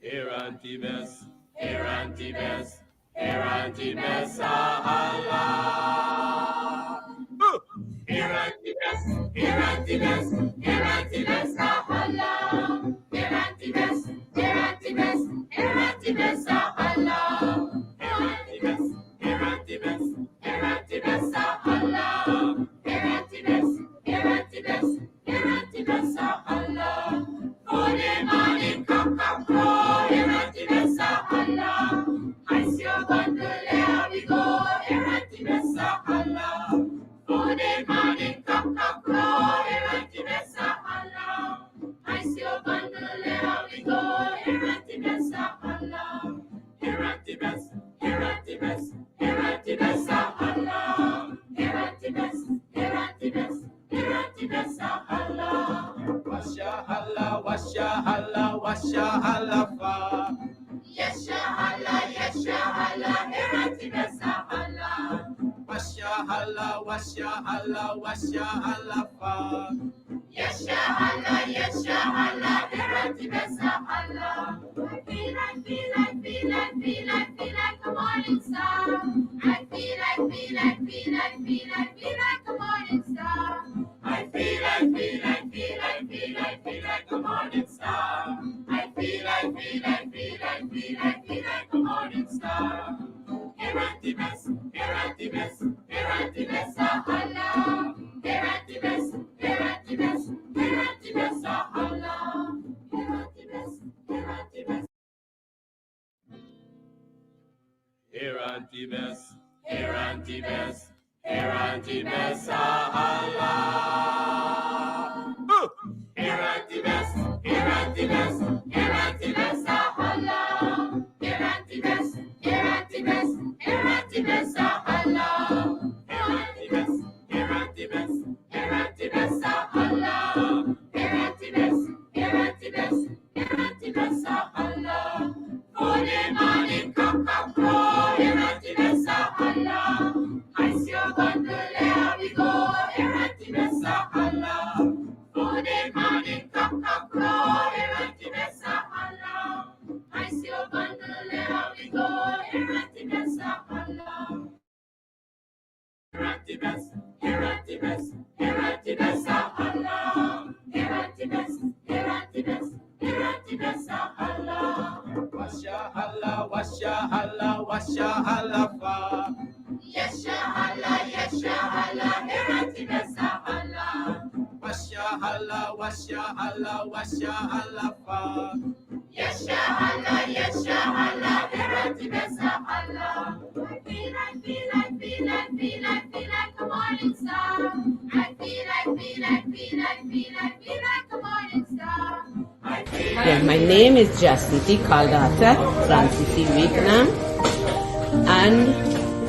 Erantibes, Erantibes, Erantibes, Allah. Erantibes, Erantibes, Erantibes, Allah. Erantibes, Erantibes, Erantibes, Allah. Erantibes, Erantibes, Erantibes, Allah. Erantibes, Erantibes, Erantibes, Allah. For the morning cock crow, Erantibes, Allah. I see your bundle, there we go, Erantibes, Allah. For the morning cock crow, Erantibes, Allah. I see your bundle, there we go, Erantibes, Allah. Erantibes, Erantibes, Erantibes, Allah. Erantibes, Erantibes, Erantibes, Allah. Washa Allah, washa Allah, washa Allah fa. Yesha Allah, yesha Allah, Erantibes, Allah. Washa Allah, washa Allah, washa Allah fa. Yesha Allah, yesha Allah, Erantibes, Allah. Feel like a morning star. I feel like a morning star. I feel like a morning star. I feel like a morning star. Erantibes, Erantibes, Erantibes, Allah. Erantibes, Erantibes, Erantibes, Allah. Erantibes, Erantibes. Erantibes, Erantibes, Erantibes, Allah. Erantibes, Erantibes, Erantibes, Allah. Erantibes, Erantibes, Erantibes, Allah. Erantibes, Erantibes, Erantibes, Allah. Erantibes, Erantibes, Erantibes, Allah. For the morning cock crow, Erantibes, Allah. I see your bundle, there we go, Erantibes, Allah. For the morning cock crow, Erantibes, Allah. I see your bundle, there we go, Erantibes, Allah. Erantibes, Erantibes, Erantibes, Allah. Erantibes, Erantibes, Erantibes, Allah. Washa Allah, washa Allah, washa Allah fa. Yesha Allah, yesha Allah, Erantibes, Allah. Washa Allah, washa Allah, washa Allah fa. Yesha Allah, yesha Allah, Erantibes, Allah. I feel like a morning star. I feel like a morning star. Yes, my name is Jacinty Caldata Francis Vietnam, and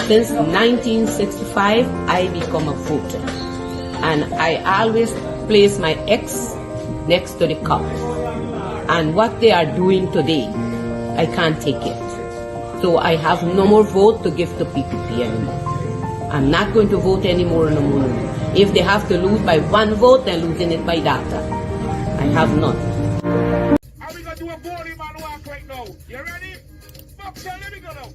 since 1965 I become a voter, and I always place my ex next to the cup, and what they are doing today I can't take it. So I have no more vote to give to PPP anymore. I'm not going to vote anymore no more. If they have to lose by one vote, they're losing it by data. I have none. How we gonna do a body man walk right now? You ready? Boxer, let me go now.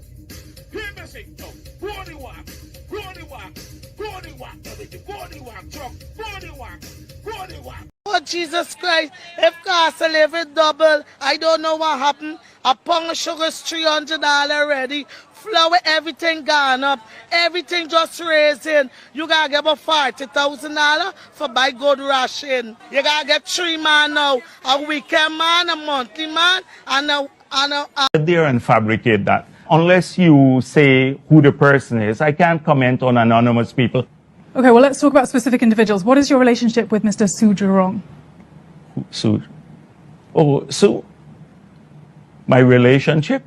Hear me sing now. Body walk, body walk, body walk, everything. Body walk, truck, body walk, body walk. Oh, Jesus Christ, if cost of living double, I don't know what happened. A pound of sugar is $300 already. Flour, everything gone up. Everything just raising. You gotta get about $40,000 for buy good ration. You gotta get 3 man now. A weekend man, a monthly man, and a there and fabricate that. Unless you say who the person is, I can't comment on anonymous people. Okay, well, let's talk about specific individuals. What is your relationship with Mr. Su Jurong? Su? Oh, Su? My relationship?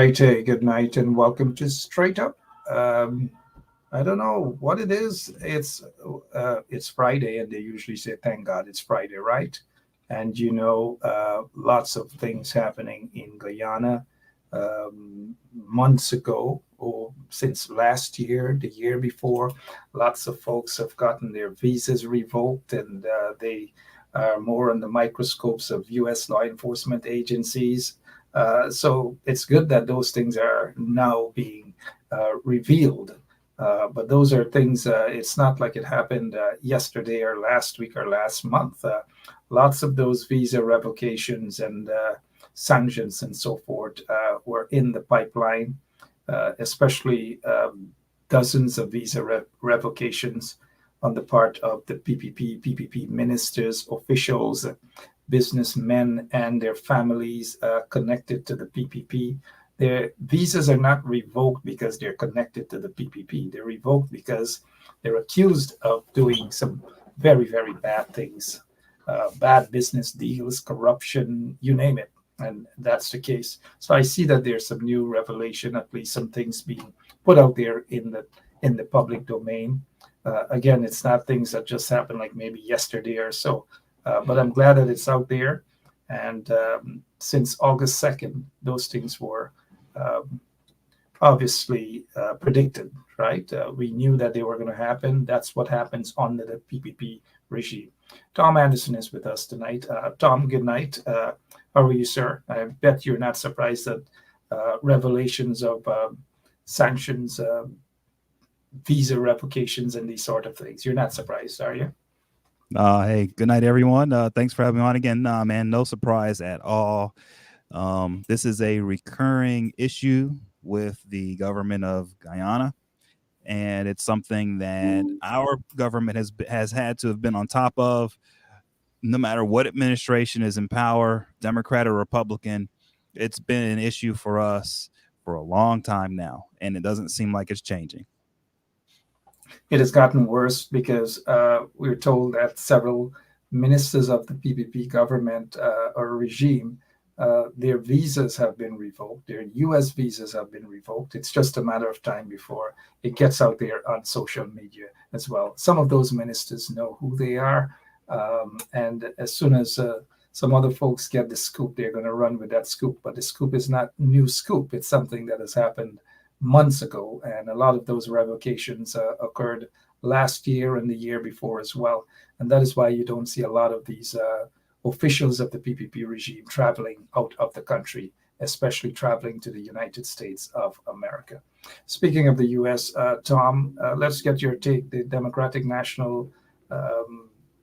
right, hey, good night, and welcome to Straight Up. Um, I don't know what it is. It's Friday, and they usually say, "Thank God it's Friday," right? And lots of things happening in Guyana. Months ago, or since last year, the year before, lots of folks have gotten their visas revoked, and they are more on the microscopes of U.S. law enforcement agencies. So it's good that those things are now being revealed. But those are things, it's not like it happened yesterday or last week or last month. Lots of those visa revocations and sanctions and so forth were in the pipeline, especially dozens of visa revocations on the part of the PPP ministers, officials, businessmen, and their families connected to the PPP. Their visas are not revoked because they're connected to the PPP. They're revoked because they're accused of doing some very, very bad things, bad business deals, corruption, you name it. And that's the case. So I see that there's some new revelation, at least some things being put out there in the public domain. Again, it's not things that just happened like maybe yesterday or so, but I'm glad that it's out there. And since August 2nd, those things were um, obviously predicted, right? We knew that they were going to happen. That's what happens under the PPP regime. Tom Anderson is with us tonight. Tom, good night. How are you, sir? I bet you're not surprised that revelations of sanctions, visa revocations, and these sort of things. You're not surprised, are you? Hey, good night, everyone. Thanks for having me on again. Nah, man, no surprise at all. This is a recurring issue with the government of Guyana, and it's something that our government has had to have been on top of, no matter what administration is in power, Democrat or Republican. It's been an issue for us for a long time now, and it doesn't seem like it's changing. It has gotten worse because we're told that several ministers of the PPP government or regime, their visas have been revoked, their US visas have been revoked. It's just a matter of time before it gets out there on social media as well. Some of those ministers know who they are. And as soon as some other folks get the scoop, they're going to run with that scoop. But the scoop is not new scoop. It's something that has happened months ago, and a lot of those revocations occurred last year and the year before as well. And that is why you don't see a lot of these officials of the PPP regime traveling out of the country, especially traveling to the United States of America. Speaking of the U.S., Tom, let's get your take. The Democratic National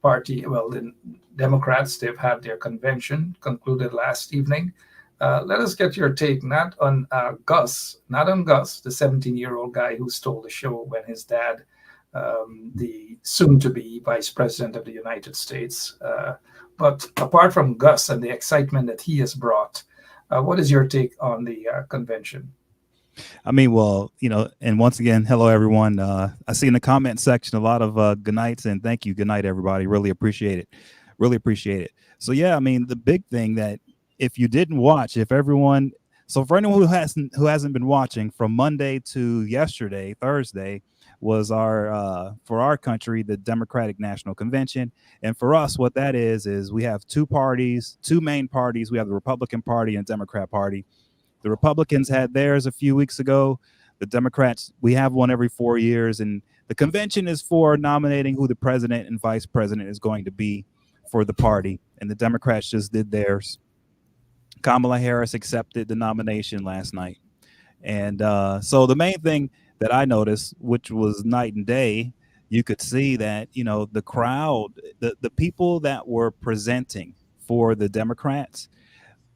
Party, well, the Democrats, they've had their convention concluded last evening. Let us get your take, not on Gus, the 17-year-old guy who stole the show when his dad, the soon-to-be Vice President of the United States, but apart from Gus and the excitement that he has brought, what is your take on the convention? I mean, well, and once again, hello, everyone. I see in the comment section a lot of good nights, and thank you. Good night, everybody. Really appreciate it. Really appreciate it. So, yeah, I mean, the big thing that if you didn't watch, so for anyone who hasn't been watching, from Monday to yesterday, Thursday, was for our country, the Democratic National Convention. And for us, what that is we have two main parties. We have the Republican Party and Democrat Party. The Republicans had theirs a few weeks ago. The Democrats, we have one every 4 years. And the convention is for nominating who the president and vice president is going to be for the party. And the Democrats just did theirs. Kamala Harris accepted the nomination last night. And so the main thing that I noticed, which was night and day, you could see that, the crowd, the people that were presenting for the Democrats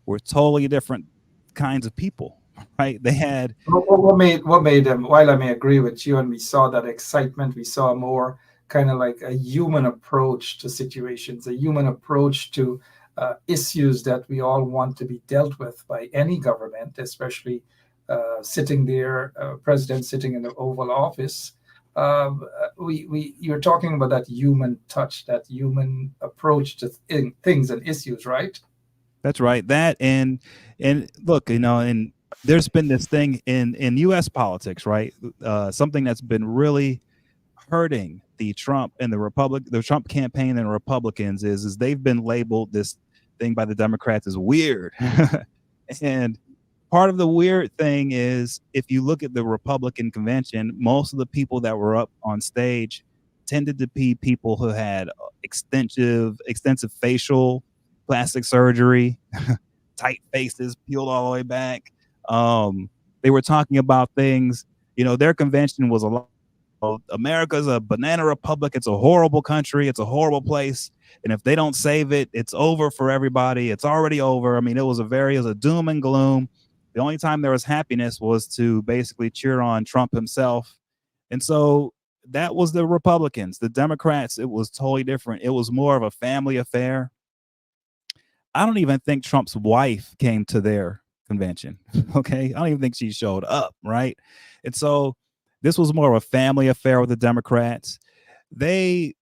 were totally different kinds of people, right? They had what made them, while I may agree with you, and we saw that excitement, we saw more kind of like a human approach to situations, a human approach to issues that we all want to be dealt with by any government, especially sitting there, president sitting in the Oval Office. You're talking about that human touch, that human approach to things and issues, right? That's right. That and look, and there's been this thing in U.S. politics, right? Something that's been really hurting the Trump campaign and Republicans is they've been labeled this thing by the Democrats as weird. And part of the weird thing is if you look at the Republican convention, most of the people that were up on stage tended to be people who had extensive facial plastic surgery, tight faces peeled all the way back. They were talking about things, their convention was a lot. America's a banana republic. It's a horrible country. It's a horrible place. And if they don't save it, it's over for everybody. It's already over. I mean, it was a doom and gloom. The only time there was happiness was to basically cheer on Trump himself. And so that was the Republicans. The Democrats, it was totally different. It was more of a family affair. I don't even think Trump's wife came to their convention. Okay. I don't even think she showed up. Right. And so this was more of a family affair with the Democrats. They,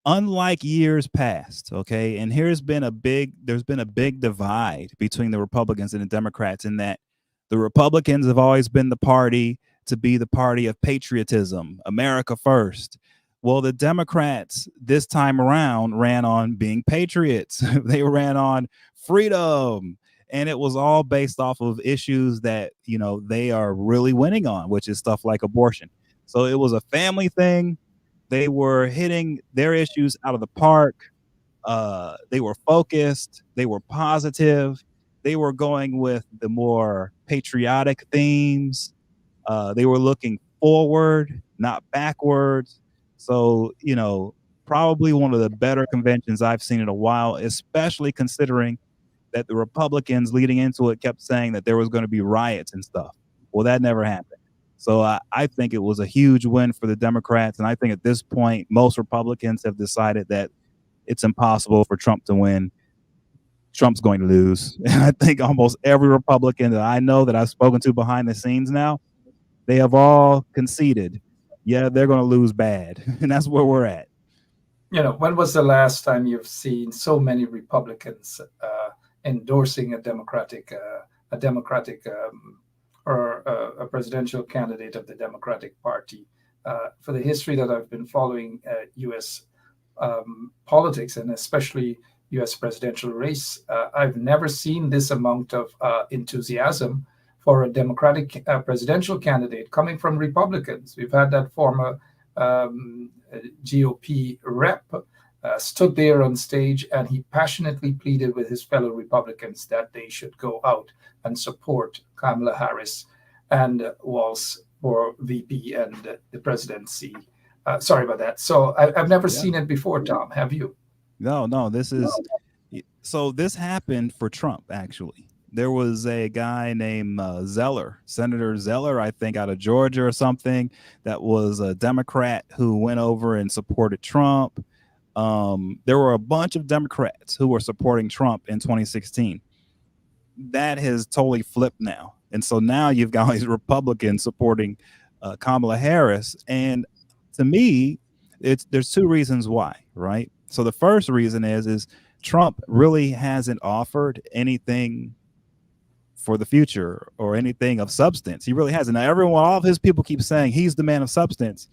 unlike years past, okay, and there's been a big divide between the Republicans and the Democrats in that the Republicans have always been the party to be the party of patriotism, America first. Well, the Democrats this time around ran on being patriots. They ran on freedom. And it was all based off of issues that, they are really winning on, which is stuff like abortion. So it was a family thing. They were hitting their issues out of the park. They were focused. They were positive. They were going with the more patriotic themes. They were looking forward, not backwards. So, probably one of the better conventions I've seen in a while, especially considering that the Republicans leading into it kept saying that there was going to be riots and stuff. Well, that never happened. So I think it was a huge win for the Democrats. And I think at this point, most Republicans have decided that it's impossible for Trump to win. Trump's going to lose. And I think almost every Republican that I know that I've spoken to behind the scenes now, they have all conceded. Yeah, they're going to lose bad. And that's where we're at. When was the last time you've seen so many Republicans endorsing a Democratic or a presidential candidate of the Democratic Party? For the history that I've been following U.S. Politics and especially U.S. presidential race, I've never seen this amount of enthusiasm for a Democratic presidential candidate coming from Republicans. We've had that former GOP rep stood there on stage and he passionately pleaded with his fellow Republicans that they should go out and support Kamala Harris and Walz for VP and the presidency. Sorry about that. So I've never seen it before, Tom. Have you? No, this happened for Trump, actually. There was a guy named Senator Zeller, I think out of Georgia or something, that was a Democrat who went over and supported Trump. There were a bunch of Democrats who were supporting Trump in 2016. That has totally flipped now. And so now you've got all these Republicans supporting Kamala Harris. And to me, there's two reasons why, right? So the first reason is Trump really hasn't offered anything for the future or anything of substance. He really hasn't. Now, all of his people keep saying he's the man of substance.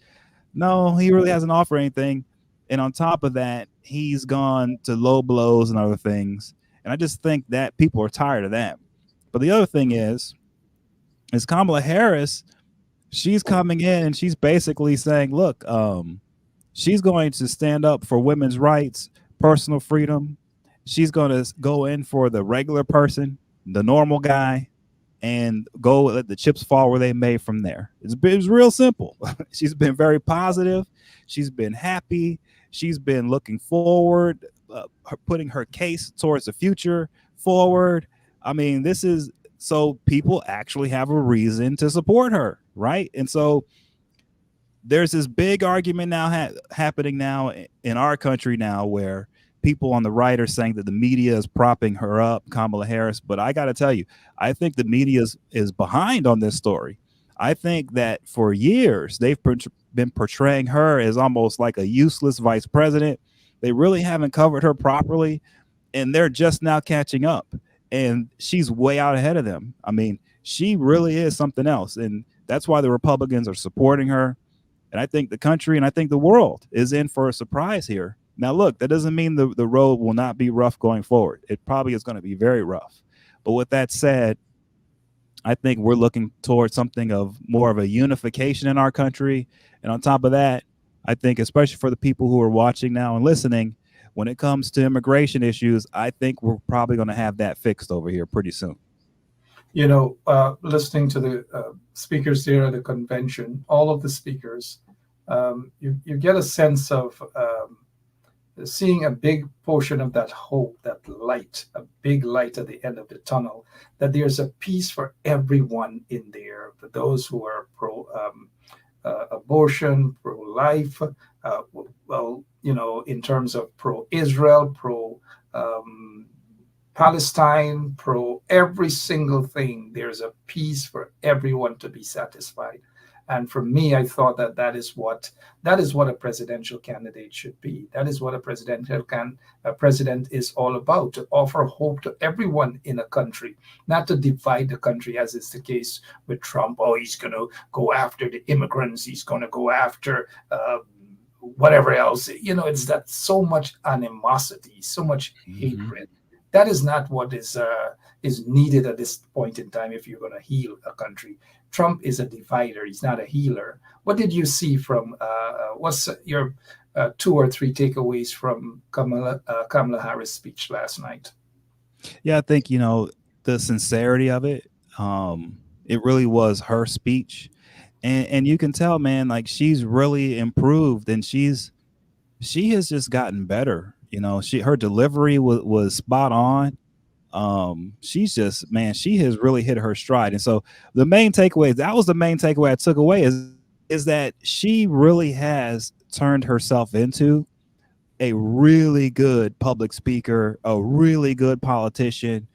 No, he really hasn't offered anything. And on top of that, he's gone to low blows and other things. And I just think that people are tired of that. But the other thing is Kamala Harris, she's coming in and she's basically saying, look, she's going to stand up for women's rights, personal freedom. She's going to go in for the regular person, the normal guy, and go let the chips fall where they may from there. It's real simple. She's been very positive. She's been happy. She's been looking forward, putting her case towards the future forward. I mean, this is so people actually have a reason to support her, right? And so there's this big argument now happening now in our country now where people on the right are saying that the media is propping her up, Kamala Harris. But I got to tell you, I think the media is behind on this story. I think that for years, they've been portraying her as almost like a useless vice president. They really haven't covered her properly, and they're just now catching up. And she's way out ahead of them. I mean, she really is something else. And that's why the Republicans are supporting her. And I think the country and I think the world is in for a surprise here. Now, look, that doesn't mean the road will not be rough going forward. It probably is going to be very rough. But with that said, I think we're looking towards something of more of a unification in our country. And on top of that, I think especially for the people who are watching now and listening, when it comes to immigration issues, I think we're probably going to have that fixed over here pretty soon. You know, listening to the speakers there at the convention, all of the speakers, you get a sense of seeing a big portion of that hope, that light, a big light at the end of the tunnel, that there's a peace for everyone in there, for those who are pro abortion, pro-life, well, you know, in terms of pro-Israel, pro-Palestine, pro every single thing. There's a peace for everyone to be satisfied. And for me, I thought that that is what a presidential candidate should be. That is what a president is all about, to offer hope to everyone in a country, not to divide the country, as is the case with Trump. Oh, he's going to go after the immigrants. He's going to go after whatever else. You know, it's that so much animosity, so much hatred. That is not what is needed at this point in time if you're going to heal a country. Trump is a divider. He's not a healer. What did you see from, what's your 2 or 3 takeaways from Kamala Harris' speech last night? Yeah, I think, you know, the sincerity of it, it really was her speech. And you can tell, man, like she's really improved and she has just gotten better. You know, her delivery was spot on. She's just, man, she has really hit her stride. And so the main takeaway, that was the main takeaway I took away is that she really has turned herself into a really good public speaker, a really good politician.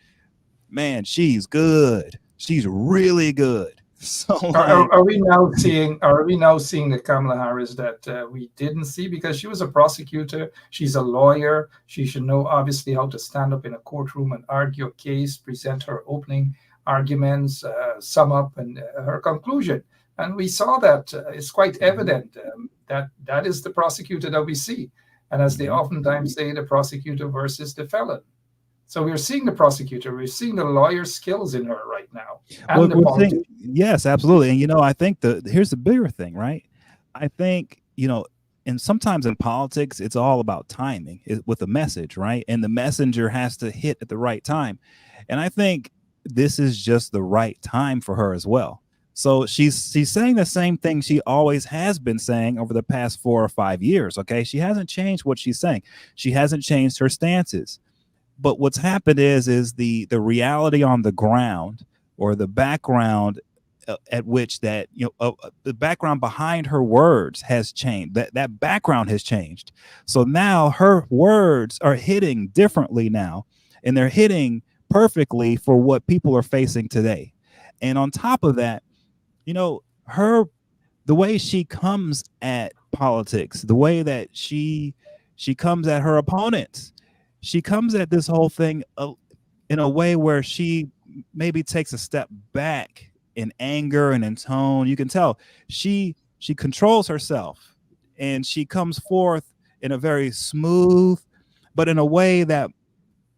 Man, she's good. She's really good. So are we now seeing the Kamala Harris that we didn't see? Because she was a prosecutor, she's a lawyer, she should know obviously how to stand up in a courtroom and argue a case, present her opening arguments, sum up and her conclusion. And we saw that it's quite evident that is the prosecutor that we see. And as they oftentimes say, the prosecutor versus the felon. So we're seeing the prosecutor, we're seeing the lawyer skills in her right now. And yes, absolutely. And, you know, I think here's the bigger thing, right? I think, you know, and sometimes in politics, it's all about timing with a message, right? And the messenger has to hit at the right time. And I think this is just the right time for her as well. So she's saying the same thing she always has been saying over the past 4 or 5 years. OK, she hasn't changed what she's saying. She hasn't changed her stances. But what's happened is the reality on the ground, or the background at which that, you know, the background behind her words has changed. That background has changed. So now her words are hitting differently now, and they're hitting perfectly for what people are facing today. And on top of that, you know, the way she comes at politics, the way that she comes at her opponents. She comes at this whole thing in a way where she maybe takes a step back in anger and in tone. You can tell she controls herself, and she comes forth in a very smooth, but in a way that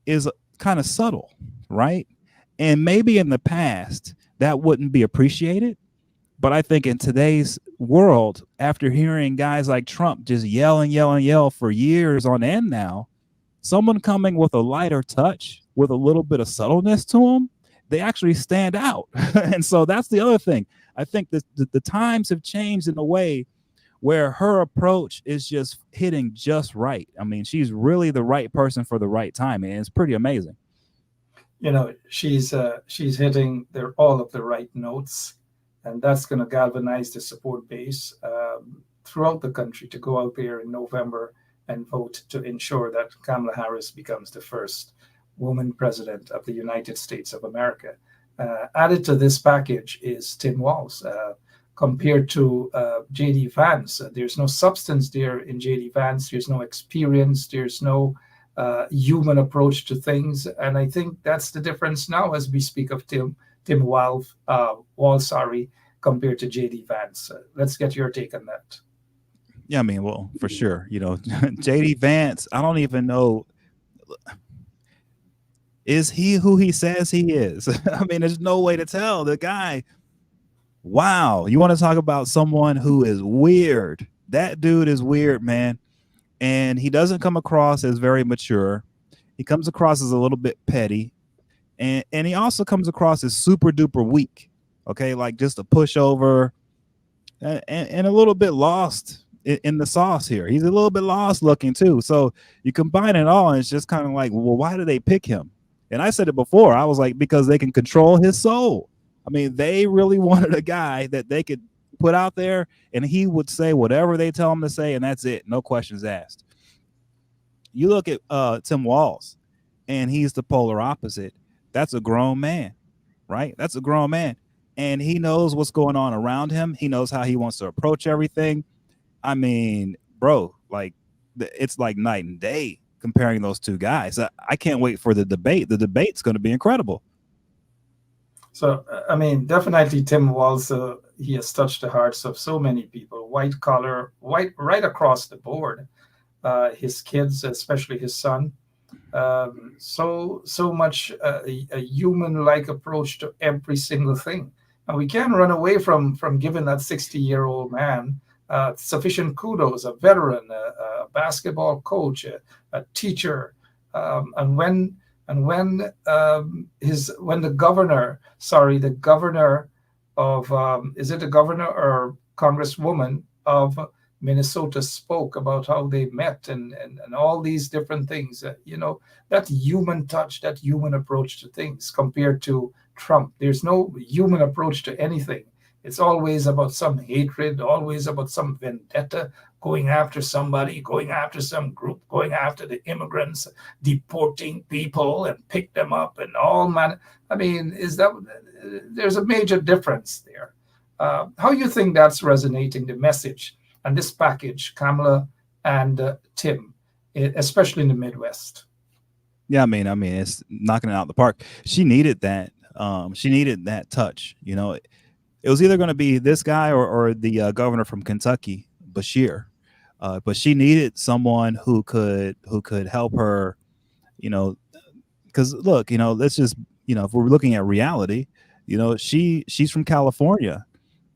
is kind of subtle, right? And maybe in the past that wouldn't be appreciated. But I think in today's world, after hearing guys like Trump just yell for years on end now, someone coming with a lighter touch, with a little bit of subtleness to them, they actually stand out. And so that's the other thing. I think that the times have changed in a way where her approach is just hitting just right. I mean, she's really the right person for the right time, and it's pretty amazing. You know, she's hitting all of the right notes, and that's going to galvanize the support base throughout the country to go out there in November and vote to ensure that Kamala Harris becomes the first woman president of the United States of America. Added to this package is Tim Walz. Compared to J.D. Vance, there's no substance there in J.D. Vance. There's no experience. There's no human approach to things. And I think that's the difference now as we speak of Tim Tim Walz, sorry, compared to JD Vance. Let's get your take on that. Yeah, I mean, well, for sure. JD Vance, I don't even know, is he who he says he is? I mean, there's no way to tell. The guy, wow. You want to talk about someone who is weird? That dude is weird, man. And he doesn't come across as very mature. He comes across as a little bit petty. And he also comes across as super duper weak. Okay, like just a pushover and a little bit lost in the sauce here. He's a little bit lost looking too. So you combine it all, and it's just kind of like, well, why do they pick him? And I said it before. I was like, because they can control his soul. I mean, they really wanted a guy that they could put out there, and he would say whatever they tell him to say, and that's it. No questions asked. You look at Tim Walz, and he's the polar opposite. That's a grown man, right? That's a grown man. And he knows what's going on around him. He knows how he wants to approach everything. I mean, bro, like it's like night and day comparing those two guys. I can't wait for the debate. The debate's going to be incredible. So, I mean, definitely Tim Walz, he has touched the hearts of so many people, white collar, white, right across the board. His kids, especially his son, so much a human-like approach to every single thing. And we can't run away from giving that 60-year-old man sufficient kudos, a veteran, a basketball coach, a teacher, and when the governor of is it the governor or congresswoman of Minnesota spoke about how they met and all these different things, that human touch, that human approach to things compared to Trump. There's no human approach to anything. It's always about some hatred, always about some vendetta, going after somebody, going after some group, going after the immigrants, deporting people and pick them up and all man. I mean, there's a major difference there. How you think that's resonating, the message and this package, Kamala and Tim, especially in the Midwest? Yeah, I mean, it's knocking it out of the park. She needed that. She needed that touch. It was either going to be this guy or the governor from Kentucky, Bashir. But she needed someone who could help her. Because look, let's just if we're looking at reality, she's from California,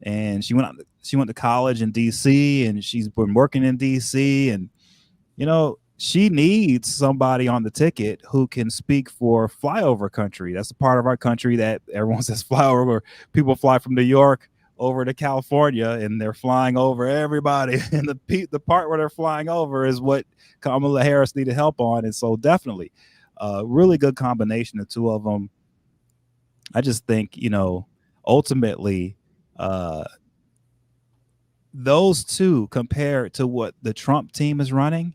and she went to college in D.C. and she's been working in D.C. and she needs somebody on the ticket who can speak for flyover country. That's the part of our country that everyone says flyover, where people fly from New York over to California and they're flying over everybody. And the part where they're flying over is what Kamala Harris needed help on. And so definitely really good combination, the two of them. I just think, ultimately those two compared to what the Trump team is running,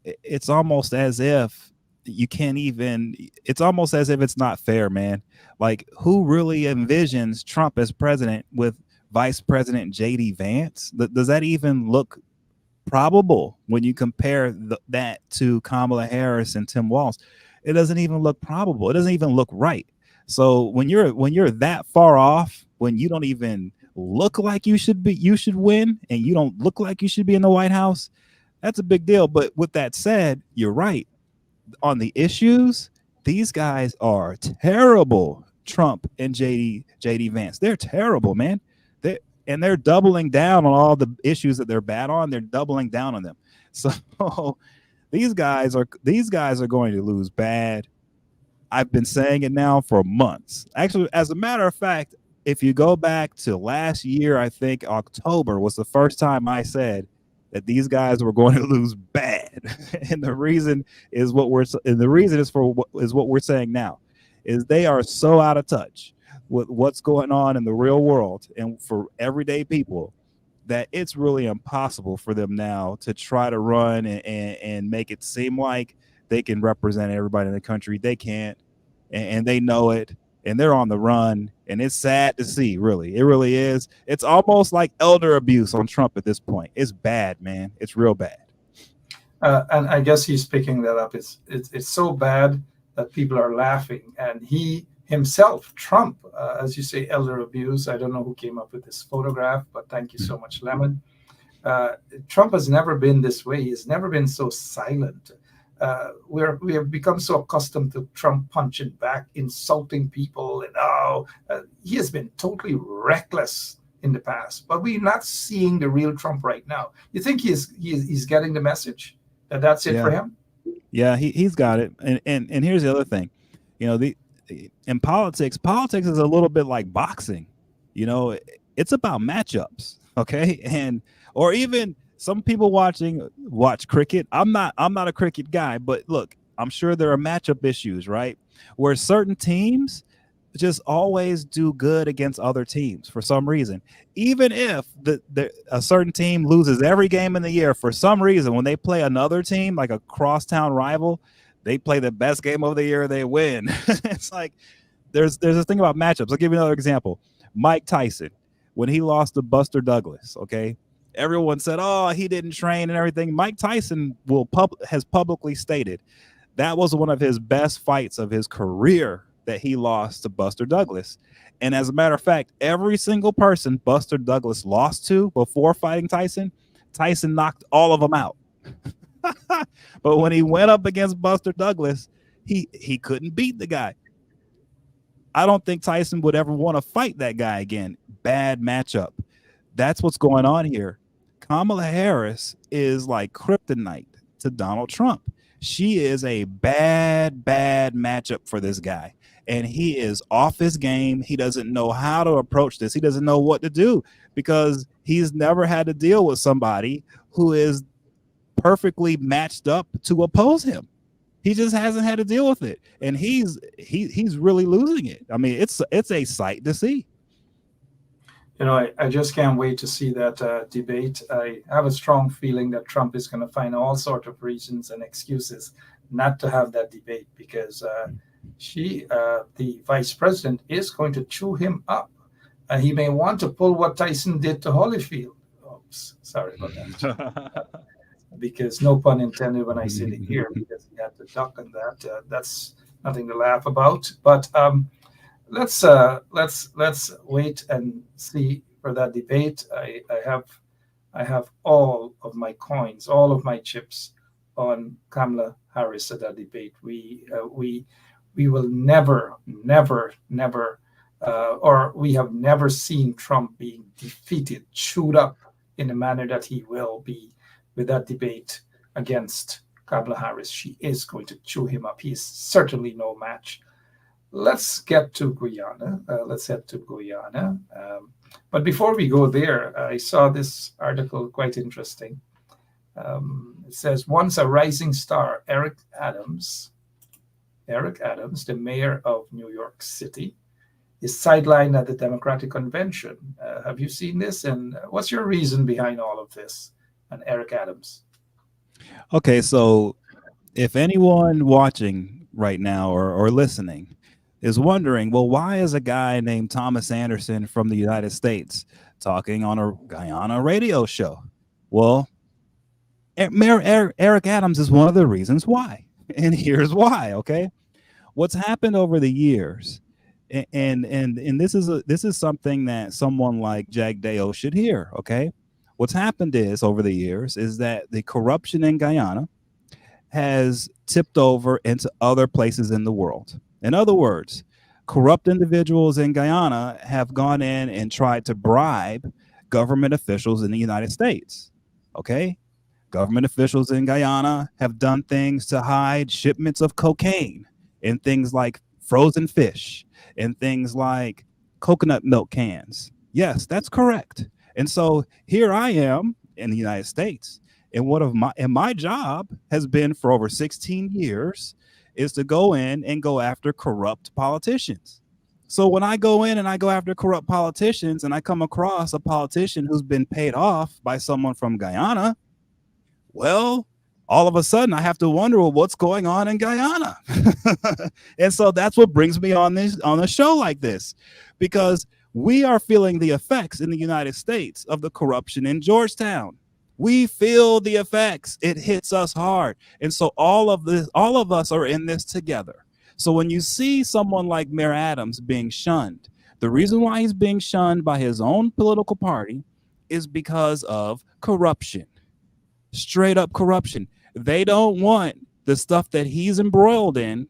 it's almost as if it's almost as if it's not fair, man. Like, who really envisions Trump as president with Vice President JD Vance? Does that even look probable when you compare that to Kamala Harris and Tim Walz? It doesn't even look probable. It doesn't even look right. So when you're that far off, when you don't even look like you should win, and you don't look like you should be in the White House, that's a big deal. But with that said, you're right. On the issues, these guys are terrible. Trump and JD Vance, they're terrible, man. They're doubling down on all the issues that they're bad on. They're doubling down on them. So these guys are going to lose bad. I've been saying it now for months. Actually, as a matter of fact, if you go back to last year, I think October was the first time I said that these guys were going to lose bad. And the reason is what we're saying now, is they are so out of touch with what's going on in the real world and for everyday people that it's really impossible for them now to try to run and make it seem like they can represent everybody in the country. They can't, and they know it, and they're on the run. And it's sad to see, really. It really is. It's almost like elder abuse on Trump at this point. It's bad, man. It's real bad. And I guess he's picking that up. It's so bad that people are laughing, and himself, Trump, as you say, elder abuse. I don't know who came up with this photograph, but thank you so much, Lemon. Trump has never been this way. He's never been so silent. We have become so accustomed to Trump punching back, insulting people, and he has been totally reckless in the past. But we're not seeing the real Trump right now. You think he's getting the message that that's it for him? Yeah, he's got it. And here's the other thing, in politics is a little bit like boxing. It's about matchups, okay? Or even some people watch cricket. I'm not a cricket guy, but look, I'm sure there are matchup issues, right? Where certain teams just always do good against other teams for some reason. Even if a certain team loses every game in the year, for some reason, when they play another team, like a crosstown rival, they play the best game of the year, they win. It's like there's this thing about matchups. I'll give you another example. Mike Tyson, when he lost to Buster Douglas, okay? Everyone said, oh, he didn't train and everything. Mike Tyson has publicly stated that was one of his best fights of his career that he lost to Buster Douglas. And as a matter of fact, every single person Buster Douglas lost to before fighting Tyson knocked all of them out. But when he went up against Buster Douglas, he couldn't beat the guy. I don't think Tyson would ever want to fight that guy again. Bad matchup. That's what's going on here. Kamala Harris is like kryptonite to Donald Trump. She is a bad matchup for this guy. And he is off his game. He doesn't know how to approach this. He doesn't know what to do because he's never had to deal with somebody who is perfectly matched up to oppose him. He just hasn't had to deal with it. And he's really losing it. I mean, it's a sight to see. I just can't wait to see that debate. I have a strong feeling that Trump is going to find all sorts of reasons and excuses not to have that debate because the vice president, is going to chew him up. He may want to pull what Tyson did to Holyfield. Oops, sorry about that. Because no pun intended when I said it here, because he had to duck on that. That's nothing to laugh about. But let's wait and see for that debate. I have all of my coins, all of my chips on Kamala Harris at that debate. We will never, or we have never seen Trump being defeated, chewed up in the manner that he will be with that debate against Kamala Harris. She is going to chew him up. He is certainly no match. Let's get to Guyana. Let's head to Guyana. But before we go there, I saw this article quite interesting. It says, once a rising star, Eric Adams, the mayor of New York City, is sidelined at the Democratic Convention. Have you seen this? And what's your reason behind all of this? And Eric Adams. Okay, so if anyone watching right now or listening is wondering, well, why is a guy named Thomas Anderson from the United States talking on a Guyana radio show? Well, Mayor Eric Adams is one of the reasons why. And here's why, okay? What's happened over the years, and this is something that someone like Jack Deo should hear, okay? What's happened is over the years is that the corruption in Guyana has tipped over into other places in the world. In other words, corrupt individuals in Guyana have gone in and tried to bribe government officials in the United States. Okay? Government officials in Guyana have done things to hide shipments of cocaine and things like frozen fish and things like coconut milk cans. Yes, that's correct. And so here I am in the United States, and my job has been for over 16 years is to go in and go after corrupt politicians. So when I go in and I go after corrupt politicians and I come across a politician who's been paid off by someone from Guyana, well, all of a sudden I have to wonder, well, what's going on in Guyana? And so that's what brings me on a show like this, because we are feeling the effects in the United States of the corruption in Georgetown. We feel the effects. It hits us hard. And so all of us are in this together. So when you see someone like Mayor Adams being shunned, the reason why he's being shunned by his own political party is because of corruption. Straight up corruption. They don't want the stuff that he's embroiled in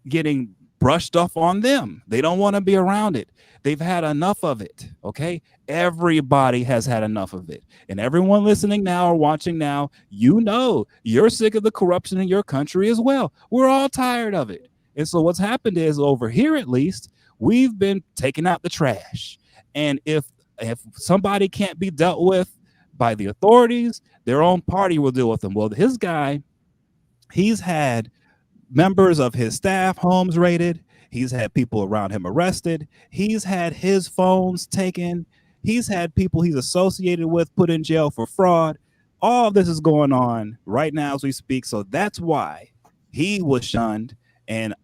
getting brushed off on them. They don't want to be around it. They've had enough of it. Okay. Everybody has had enough of it. And everyone listening now or watching now, you know, you're sick of the corruption in your country as well. We're all tired of it. And so what's happened is, over here at least, we've been taking out the trash. And if somebody can't be dealt with by the authorities, their own party will deal with them. Well, his guy, he's had members of his staff homes raided. He's had people around him arrested. He's had his phones taken. He's had people he's associated with put in jail for fraud. All of this is going on right now as we speak. So that's why he was shunned. And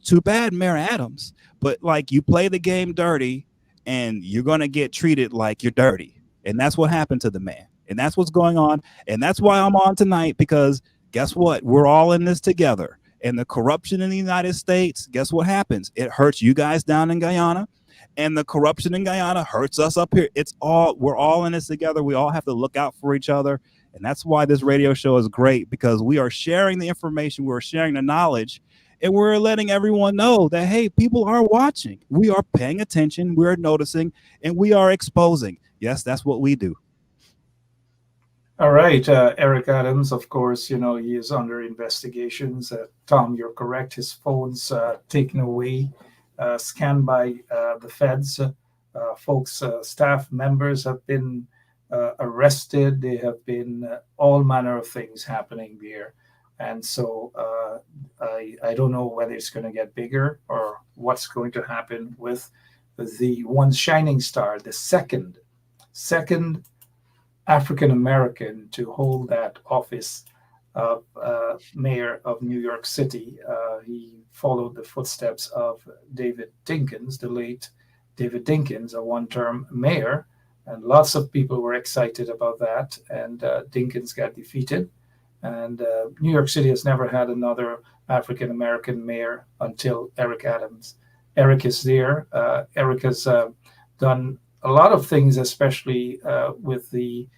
too bad, Mayor Adams. But like, you play the game dirty and you're going to get treated like you're dirty. And that's what happened to the man. And that's what's going on. And that's why I'm on tonight, because guess what? We're all in this together. And the corruption in the United States, guess what happens? It hurts you guys down in Guyana, and the corruption in Guyana hurts us up here. We're all in this together. We all have to look out for each other. And that's why this radio show is great, because we are sharing the information, we're sharing the knowledge, and we're letting everyone know that, hey, people are watching. We are paying attention, we're noticing, and we are exposing. Yes, that's what we do. All right, Eric Adams, of course, you know, he is under investigations. Tom, you're correct. His phone's taken away, scanned by the feds. Folks, staff members have been arrested. There have been all manner of things happening there. And so I don't know whether it's going to get bigger or what's going to happen with the one shining star, the second African American to hold that office of mayor of New York City. He followed the footsteps of David Dinkins, the late David Dinkins, a one-term mayor, and lots of people were excited about that. And Dinkins got defeated, and New York City has never had another African American mayor until Eric Adams. Eric is there. Eric has done a lot of things, especially with the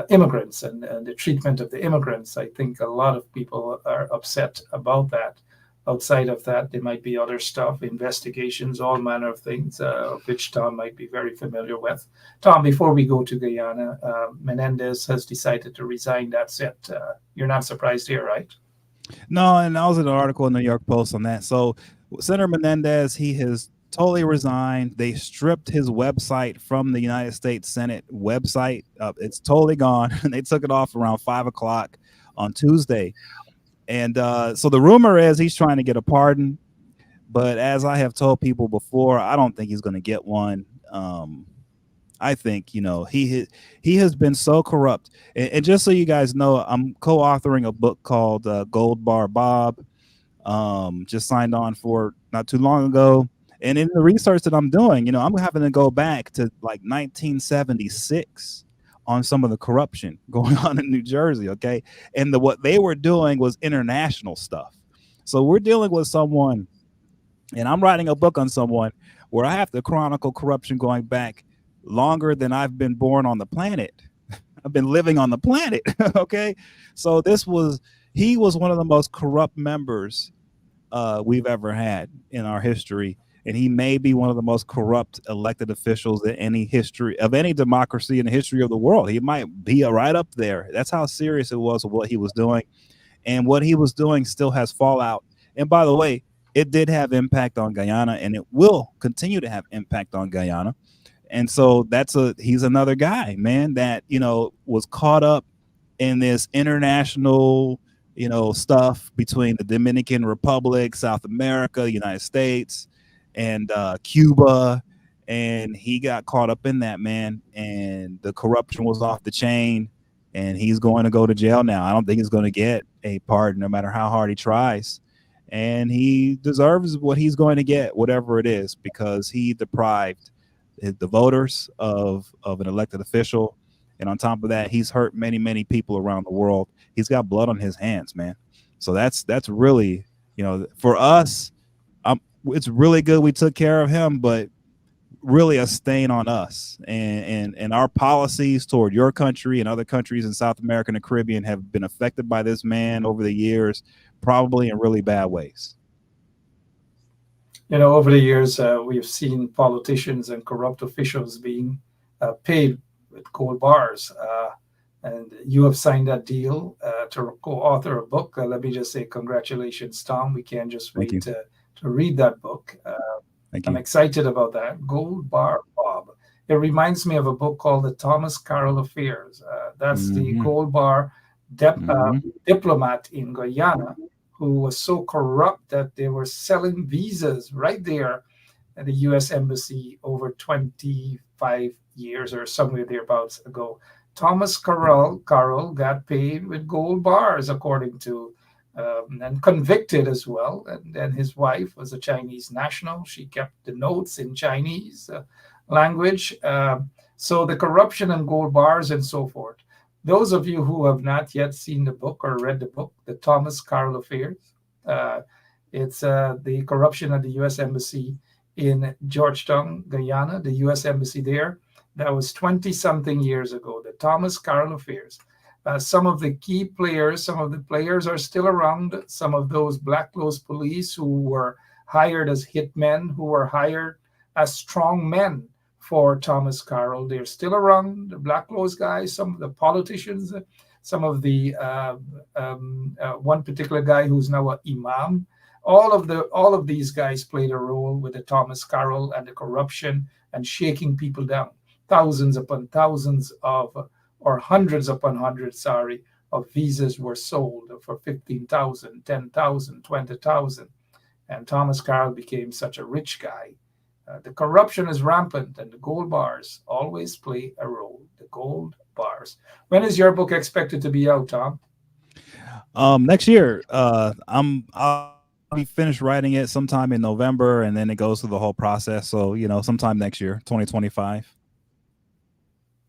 immigrants and the treatment of the immigrants. I think a lot of people are upset about that. Outside of that, there might be other stuff, investigations, all manner of things, which Tom might be very familiar with. Tom, before we go to Guyana, Menendez has decided to resign. That's it. You're not surprised here, right? No, and I was in an article in the New York Post on that. So Senator Menendez, he has totally resigned. They stripped his website from the United States Senate website. It's totally gone. They took it off around 5 o'clock on Tuesday. And so the rumor is he's trying to get a pardon. But as I have told people before, I don't think he's going to get one. I think, you know, he has been so corrupt. And just so you guys know, I'm co-authoring a book called Gold Bar Bob. Just signed on for not too long ago. And in the research that I'm doing, you know, I'm having to go back to like 1976 on some of the corruption going on in New Jersey. Okay. And what they were doing was international stuff. So we're dealing with someone, and I'm writing a book on someone where I have to chronicle corruption going back longer than I've been born on the planet. I've been living on the planet. Okay. So he was one of the most corrupt members we've ever had in our history. And he may be one of the most corrupt elected officials in any history of any democracy in the history of the world. He might be right up there. That's how serious it was with what he was doing. And what he was doing still has fallout. And by the way, it did have impact on Guyana, and it will continue to have impact on Guyana. And so he's another guy, man, that, you know, was caught up in this international, you know, stuff between the Dominican Republic, South America, United States, and Cuba, and he got caught up in that, man, and the corruption was off the chain, and he's going to go to jail now. I don't think he's going to get a pardon no matter how hard he tries, and he deserves what he's going to get, whatever it is, because he deprived the voters of an elected official, and on top of that, he's hurt many people around the world. He's got blood on his hands, man. So that's really, you know, for us, it's really good we took care of him, but really a stain on us, and our policies toward your country and other countries in South America and the Caribbean have been affected by this man over the years, probably in really bad ways. You know, over the years, we've seen politicians and corrupt officials being paid with gold bars. And you have signed that deal to co-author a book. Let me just say congratulations, Tom. We can't just wait to read that book. I'm excited about that. Gold Bar Bob. It reminds me of a book called The Thomas Carroll Affairs. That's the gold bar diplomat in Guyana who was so corrupt that they were selling visas right there at the U.S. Embassy over 25 years or somewhere thereabouts ago. Thomas Carroll got paid with gold bars, according to, and convicted as well. And then his wife was a Chinese national. She kept the notes in Chinese language. So the corruption and gold bars and so forth. Those of you who have not yet seen the book or read the book, The Thomas Carroll Affairs, it's the corruption at the U.S. Embassy in Georgetown, Guyana, the U.S. Embassy there. That was 20-something years ago, the Thomas Carroll Affairs. Some of the key players, some of the players are still around. Some of those plainclothes police who were hired as hitmen, who were hired as strong men for Thomas Carroll, they're still around. The plainclothes guys, some of the politicians, some of the one particular guy who's now an imam. All of these guys played a role with the Thomas Carroll and the corruption and shaking people down. Thousands upon thousands of, or hundreds upon hundreds, of visas were sold for 15,000, 10,000, 20,000. And Thomas Carroll became such a rich guy. The corruption is rampant, and the gold bars always play a role. The gold bars. When is your book expected to be out, Tom? Next year. I'll be finished writing it sometime in November, and then it goes through the whole process. So, sometime next year, 2025.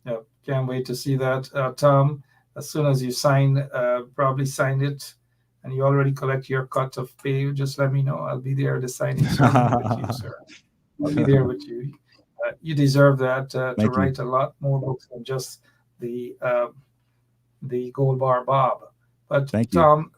Yeah, can't wait to see that, Tom. As soon as you probably sign it, and you already collect your cut of pay, just let me know. I'll be there at the signing ceremony with you, sir. I'll be there with you. You deserve that to write a lot more books than just the Gold Bar Bob. But Tom,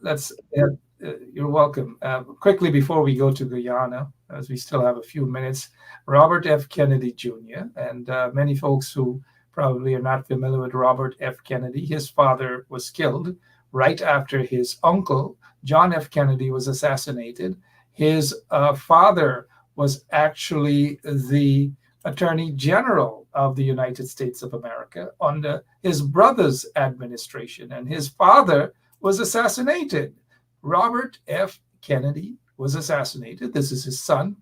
you're welcome. Quickly before we go to Guyana, as we still have a few minutes, Robert F. Kennedy Jr. and many folks who probably are not familiar with Robert F. Kennedy. His father was killed right after his uncle, John F. Kennedy, was assassinated. His father was actually the Attorney General of the United States of America under his brother's administration, and his father was assassinated. Robert F. Kennedy was assassinated. This is his son.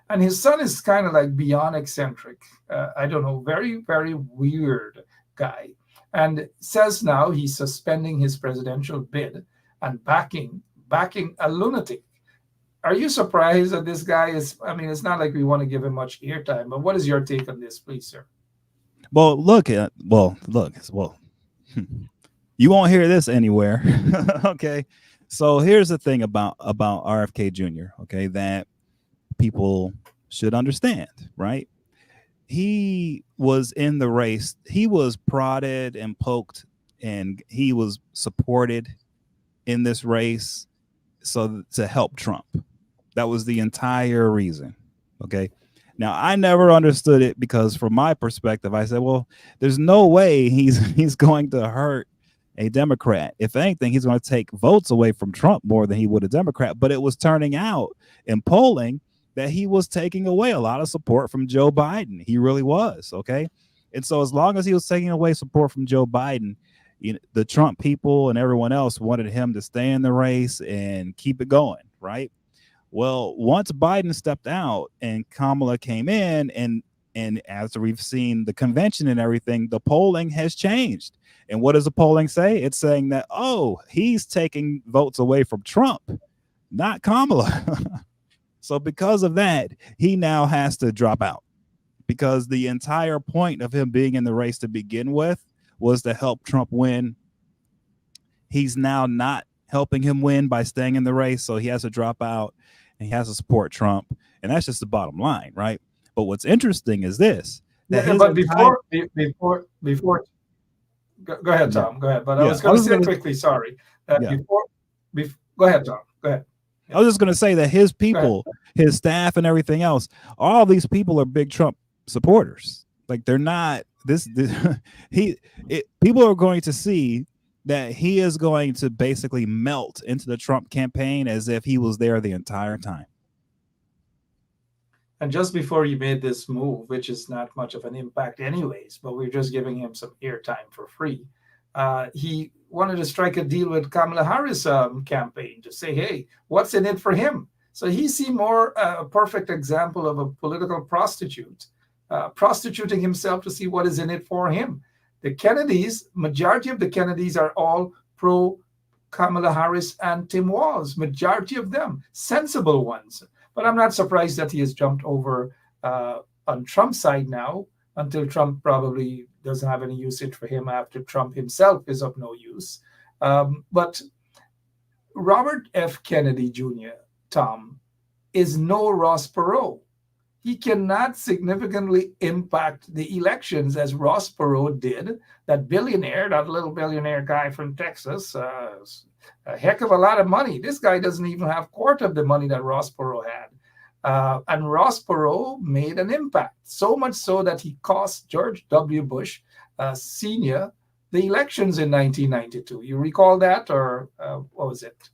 And his son is kind of like beyond eccentric. I don't know, very, very weird guy. And says now he's suspending his presidential bid and backing a lunatic. Are you surprised that this guy is, it's not like we want to give him much airtime, but what is your take on this, please, sir? Well, look, you won't hear this anywhere. Okay. So here's the thing about RFK Jr., okay, that people should understand, right? He was in the race. He was prodded and poked, and he was supported in this race to help Trump. That was the entire reason. Okay. Now, I never understood it because from my perspective, I said, well, there's no way he's going to hurt a Democrat. If anything, he's going to take votes away from Trump more than he would a Democrat. But it was turning out in polling that he was taking away a lot of support from Joe Biden. He really was. Okay. And so as long as he was taking away support from Joe Biden, the Trump people and everyone else wanted him to stay in the race and keep it going. Right. Well, once Biden stepped out and Kamala came in, and as we've seen the convention and everything, the polling has changed. And what does the polling say? It's saying that, he's taking votes away from Trump, not Kamala. So because of that, he now has to drop out, because the entire point of him being in the race to begin with was to help Trump win. He's now not helping him win by staying in the race, so he has to drop out and he has to support Trump. And that's just the bottom line, right? But what's interesting is this. That Yeah, his but entire, before go ahead, yeah, Tom. Go ahead. But I yeah. was I going to was say gonna, quickly, sorry, that yeah. go ahead, Tom. Go ahead. I was just gonna say that his Go ahead. people, his staff, and everything else, all these people are big Trump supporters. Like they're not people are going to see that he is going to basically melt into the Trump campaign as if he was there the entire time. And just before he made this move, which is not much of an impact anyways, but we're just giving him some airtime for free, he wanted to strike a deal with Kamala Harris campaign to say, hey, what's in it for him? So he seemed more a perfect example of a political prostitute, prostituting himself to see what is in it for him. The Kennedys, majority of the Kennedys are all pro Kamala Harris and Tim Walz, majority of them, sensible ones. But I'm not surprised that he has jumped over on Trump's side now, until Trump probably doesn't have any usage for him after Trump himself is of no use. But Robert F. Kennedy Jr., Tom, is no Ross Perot. He cannot significantly impact the elections as Ross Perot did. That billionaire, that little billionaire guy from Texas, a heck of a lot of money. This guy doesn't even have a quarter of the money that Ross Perot had. And Ross Perot made an impact, so much so that he cost George W. Bush Sr. the elections in 1992. You recall that? Or what was it?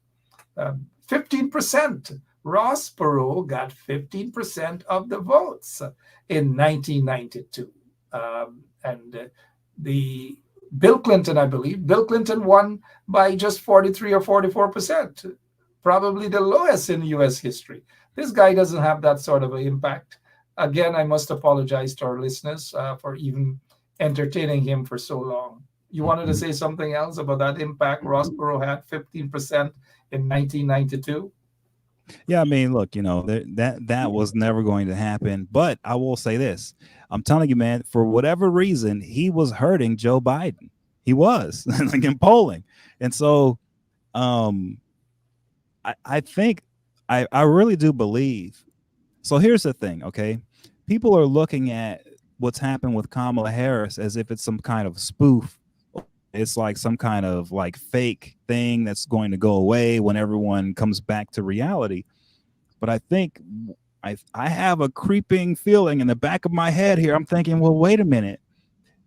15%. Ross Perot got 15% of the votes in 1992. And the Bill Clinton, I believe, Bill Clinton won by just 43 or 44%, probably the lowest in U.S. history. This guy doesn't have that sort of an impact. Again, I must apologize to our listeners for even entertaining him for so long. You wanted to say something else about that impact Ross Perot had, 15% in 1992? Yeah, I mean, look, that was never going to happen. But I will say this: I'm telling you, man, for whatever reason, he was hurting Joe Biden. He was like in polling, and so, I think I really do believe. So here's the thing, okay? People are looking at what's happened with Kamala Harris as if it's some kind of spoof. It's like some kind of like fake thing that's going to go away when everyone comes back to reality. But I think I have a creeping feeling in the back of my head here. I'm thinking, well, wait a minute.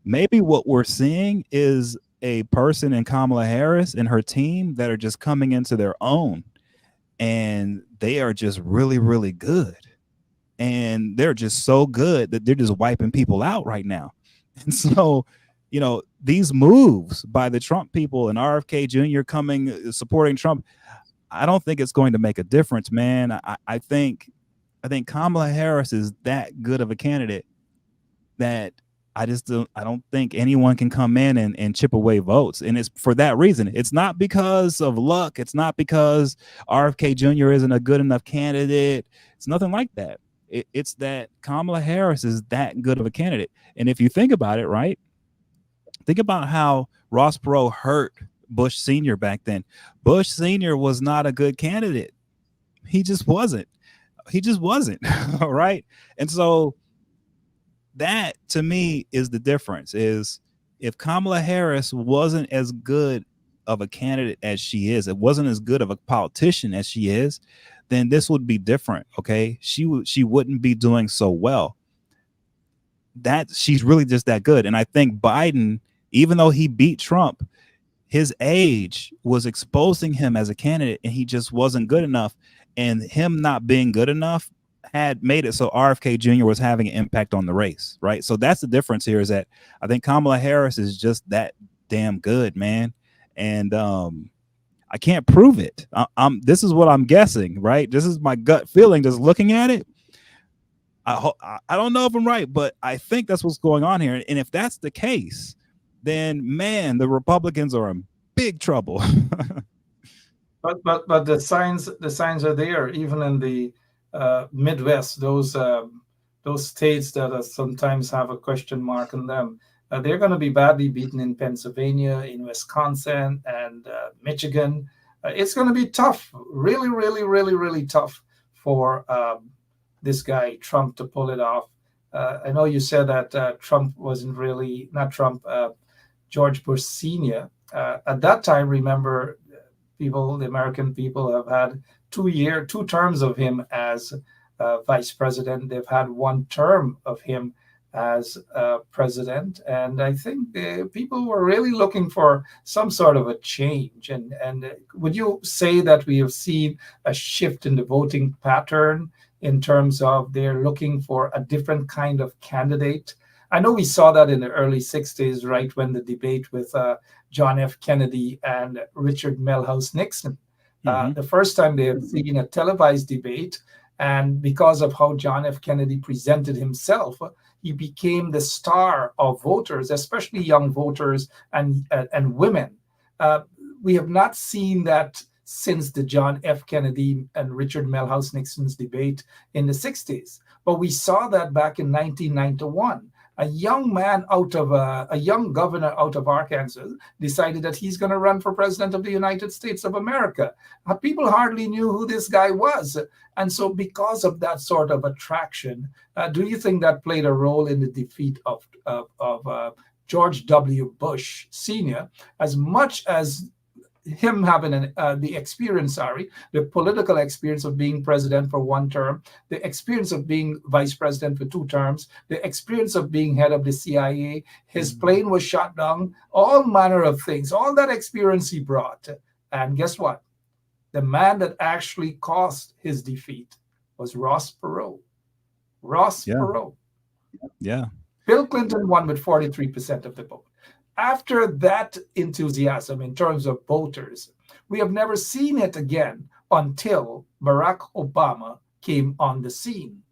Maybe what we're seeing is a person in Kamala Harris and her team that are just coming into their own. And they are just really, really good. And they're just so good that they're just wiping people out right now. And so, these moves by the Trump people and RFK Jr. coming, supporting Trump, I don't think it's going to make a difference, man. I think Kamala Harris is that good of a candidate that I don't think anyone can come in and chip away votes. And it's for that reason. It's not because of luck. It's not because RFK Jr. isn't a good enough candidate. It's nothing like that. It's that Kamala Harris is that good of a candidate. And if you think about it, right? Think about how Ross Perot hurt Bush Sr. back then. Bush Sr. was not a good candidate. He just wasn't. All right. And so that to me is the difference, is if Kamala Harris wasn't as good of a candidate as she is, it wasn't as good of a politician as she is, then this would be different. Okay. She wouldn't be doing so well. That she's really just that good. And I think Biden, even though he beat Trump, his age was exposing him as a candidate, and he just wasn't good enough. And him not being good enough had made it so RFK Jr. was having an impact on the race, right? So that's the difference here, is that I think Kamala Harris is just that damn good, man. And I can't prove it. This is what I'm guessing, right? This is my gut feeling just looking at it. I don't know if I'm right, but I think that's what's going on here. And if that's the case, then man, the Republicans are in big trouble. but the signs are there, even in the Midwest. Those states that sometimes have a question mark on them, they're going to be badly beaten in Pennsylvania, in Wisconsin, and Michigan. It's going to be tough, really, really, really, really tough for this guy Trump to pull it off. I know you said that Trump wasn't really, not Trump, George Bush Sr. At that time, remember, the American people have had 2 terms of him as vice president. They've had 1 term of him as president. And I think people were really looking for some sort of a change. And would you say that we have seen a shift in the voting pattern in terms of they're looking for a different kind of candidate? I know we saw that in the early 60s, right, when the debate with John F. Kennedy and Richard Milhous Nixon. The first time they had seen a televised debate, and because of how John F. Kennedy presented himself, he became the star of voters, especially young voters and women. We have not seen that since the John F. Kennedy and Richard Milhous Nixon's debate in the 60s. But we saw that back in 1991. A young man a young governor out of Arkansas decided that he's going to run for president of the United States of America. People hardly knew who this guy was. And so because of that sort of attraction, do you think that played a role in the defeat of George W. Bush Sr., as much as him having the experience, the political experience of being president for 1 term, the experience of being vice president for 2 terms, the experience of being head of the CIA, his plane was shot down, all manner of things, all that experience he brought. And guess what? The man that actually caused his defeat was Ross Perot. Perot. Yeah. Bill Clinton won with 43% of the vote. After that enthusiasm in terms of voters, we have never seen it again until Barack Obama came on the scene.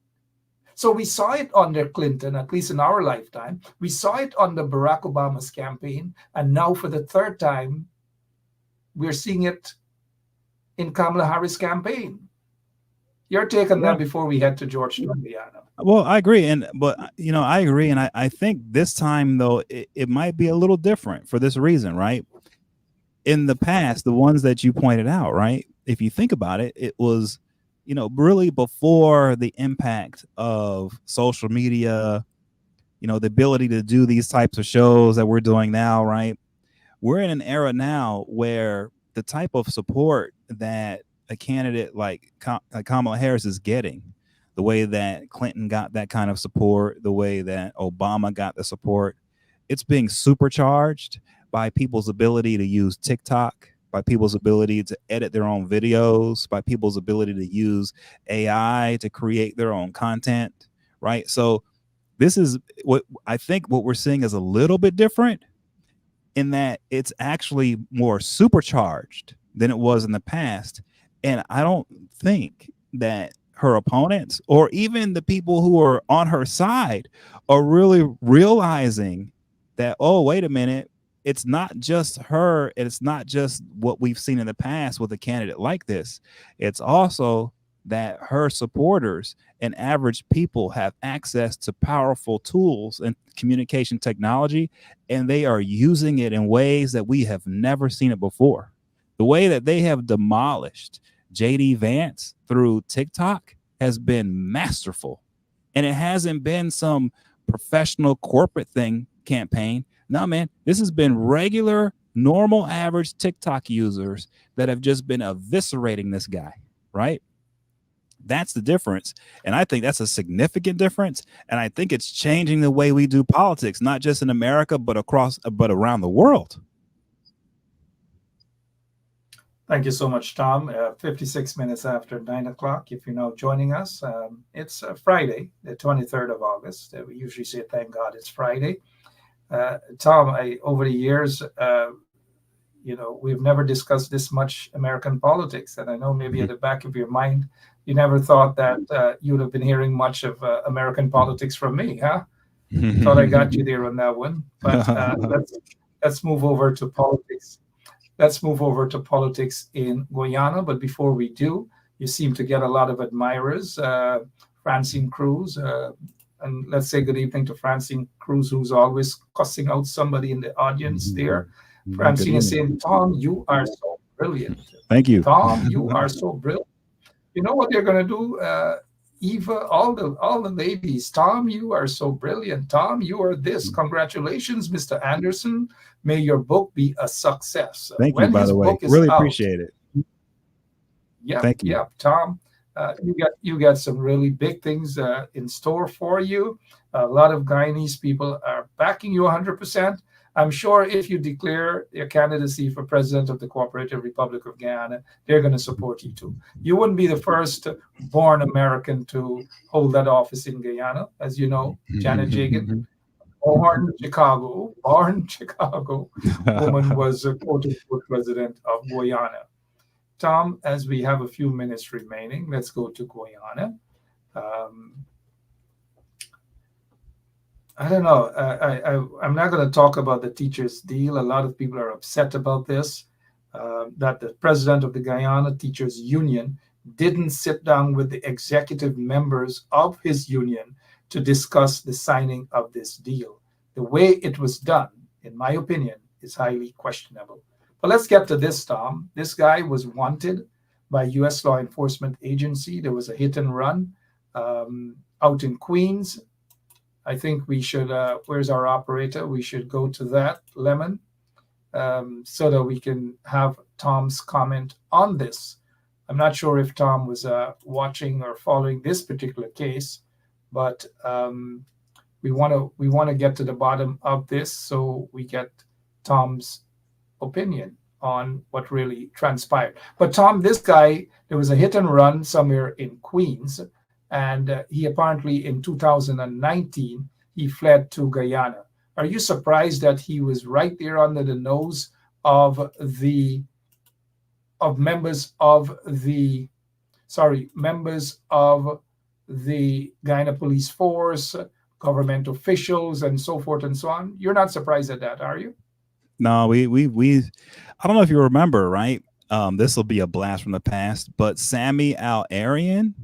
So we saw it under Clinton, at least in our lifetime. We saw it under Barack Obama's campaign. And now for the 3rd time, we're seeing it in Kamala Harris' campaign. Your take on that before we head to George Guyana. Well, I agree. I agree. And I think this time, though, it might be a little different for this reason, right? In the past, the ones that you pointed out, right? If you think about it, it was, really before the impact of social media, the ability to do these types of shows that we're doing now, right? We're in an era now where the type of support that a candidate like Kamala Harris is getting, the way that Clinton got that kind of support, the way that Obama got the support, it's being supercharged by people's ability to use TikTok, by people's ability to edit their own videos, by people's ability to use AI to create their own content, right? So this is what I think what we're seeing is a little bit different in that it's actually more supercharged than it was in the past. And I don't think that her opponents or even the people who are on her side are really realizing that, oh, wait a minute, it's not just her. It's not just what we've seen in the past with a candidate like this. It's also that her supporters and average people have access to powerful tools and communication technology, and they are using it in ways that we have never seen it before. The way that they have demolished JD Vance through TikTok has been masterful. And it hasn't been some professional corporate campaign. No, man, this has been regular, normal, average TikTok users that have just been eviscerating this guy, right? That's the difference. And I think that's a significant difference. And I think it's changing the way we do politics, not just in America, but around the world. Thank you so much, Tom. 56 minutes after 9 o'clock, if you're now joining us. It's Friday, the 23rd of August. We usually say, thank God it's Friday. Tom, over the years, we've never discussed this much American politics. And I know maybe at the back of your mind, you never thought that you'd have been hearing much of American politics from me, huh? Thought I got you there on that one. But let's move over to politics. Let's move over to politics in Guyana. But before we do, you seem to get a lot of admirers. Francine Cruz, and let's say good evening to Francine Cruz, who's always cussing out somebody in the audience there. Francine is saying, Tom, you are so brilliant. Thank you. Tom, you are so brilliant. You know what they're going to do? Eva, all the ladies. Tom, you are so brilliant. Tom, you are this. Congratulations, Mr. Anderson. May your book be a success. Thank you, When by his the way. book is Really out, appreciate it. yep, Thank you. yep, Tom, you got some really big things in store for you. A lot of Guyanese people are backing you 100%. I'm sure if you declare your candidacy for president of the Cooperative Republic of Guyana, they're going to support you too. You wouldn't be the first born American to hold that office in Guyana, as you know. Janet Jagan, born Chicago, woman was a quote-unquote president of Guyana. Tom, as we have a few minutes remaining, let's go to Guyana. I don't know. I'm not going to talk about the teachers' deal. A lot of people are upset about this, that the president of the Guyana Teachers Union didn't sit down with the executive members of his union to discuss the signing of this deal. The way it was done, in my opinion, is highly questionable. But let's get to this, Tom. This guy was wanted by U.S. law enforcement agency. There was a hit and run out in Queens. I think we should, where's our operator? We should go to that, Lemon, so that we can have Tom's comment on this. I'm not sure if Tom was watching or following this particular case, but we want to get to the bottom of this so we get Tom's opinion on what really transpired. But Tom, this guy, there was a hit and run somewhere in Queens, and he apparently in 2019 he fled to Guyana. Are you surprised that he was right there under the nose of members of the Guyana police force, government officials, and so forth and so on? You're not surprised at that, are you? No, we I don't know if you remember, right? This will be a blast from the past, but Sammy Al-Arian,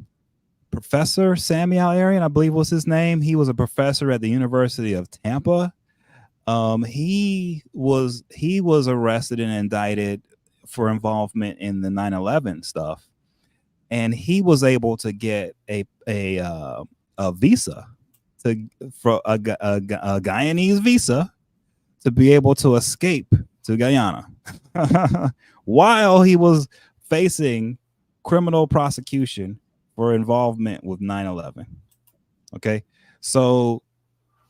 Professor Sammy Al-Arian, I believe was his name. He was a professor at the University of Tampa. He was arrested and indicted for involvement in the 9/11 stuff, and he was able to get a visa for a Guyanese visa to be able to escape to Guyana while he was facing criminal prosecution for involvement with 9/11. Okay, so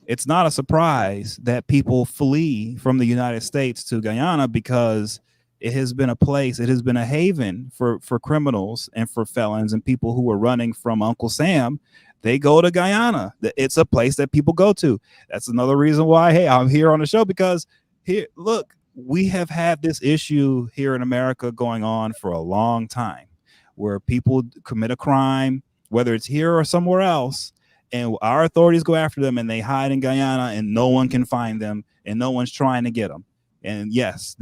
it's not a surprise that people flee from the United States to Guyana, because it has been a place, it has been a haven for criminals and for felons and people who are running from Uncle Sam. They go to Guyana. It's a place that people go to. That's another reason why, hey, I'm here on the show, because here, look, we have had this issue here in America going on for a long time, where people commit a crime, whether it's here or somewhere else, and our authorities go after them and they hide in Guyana and no one can find them and no one's trying to get them. And yes,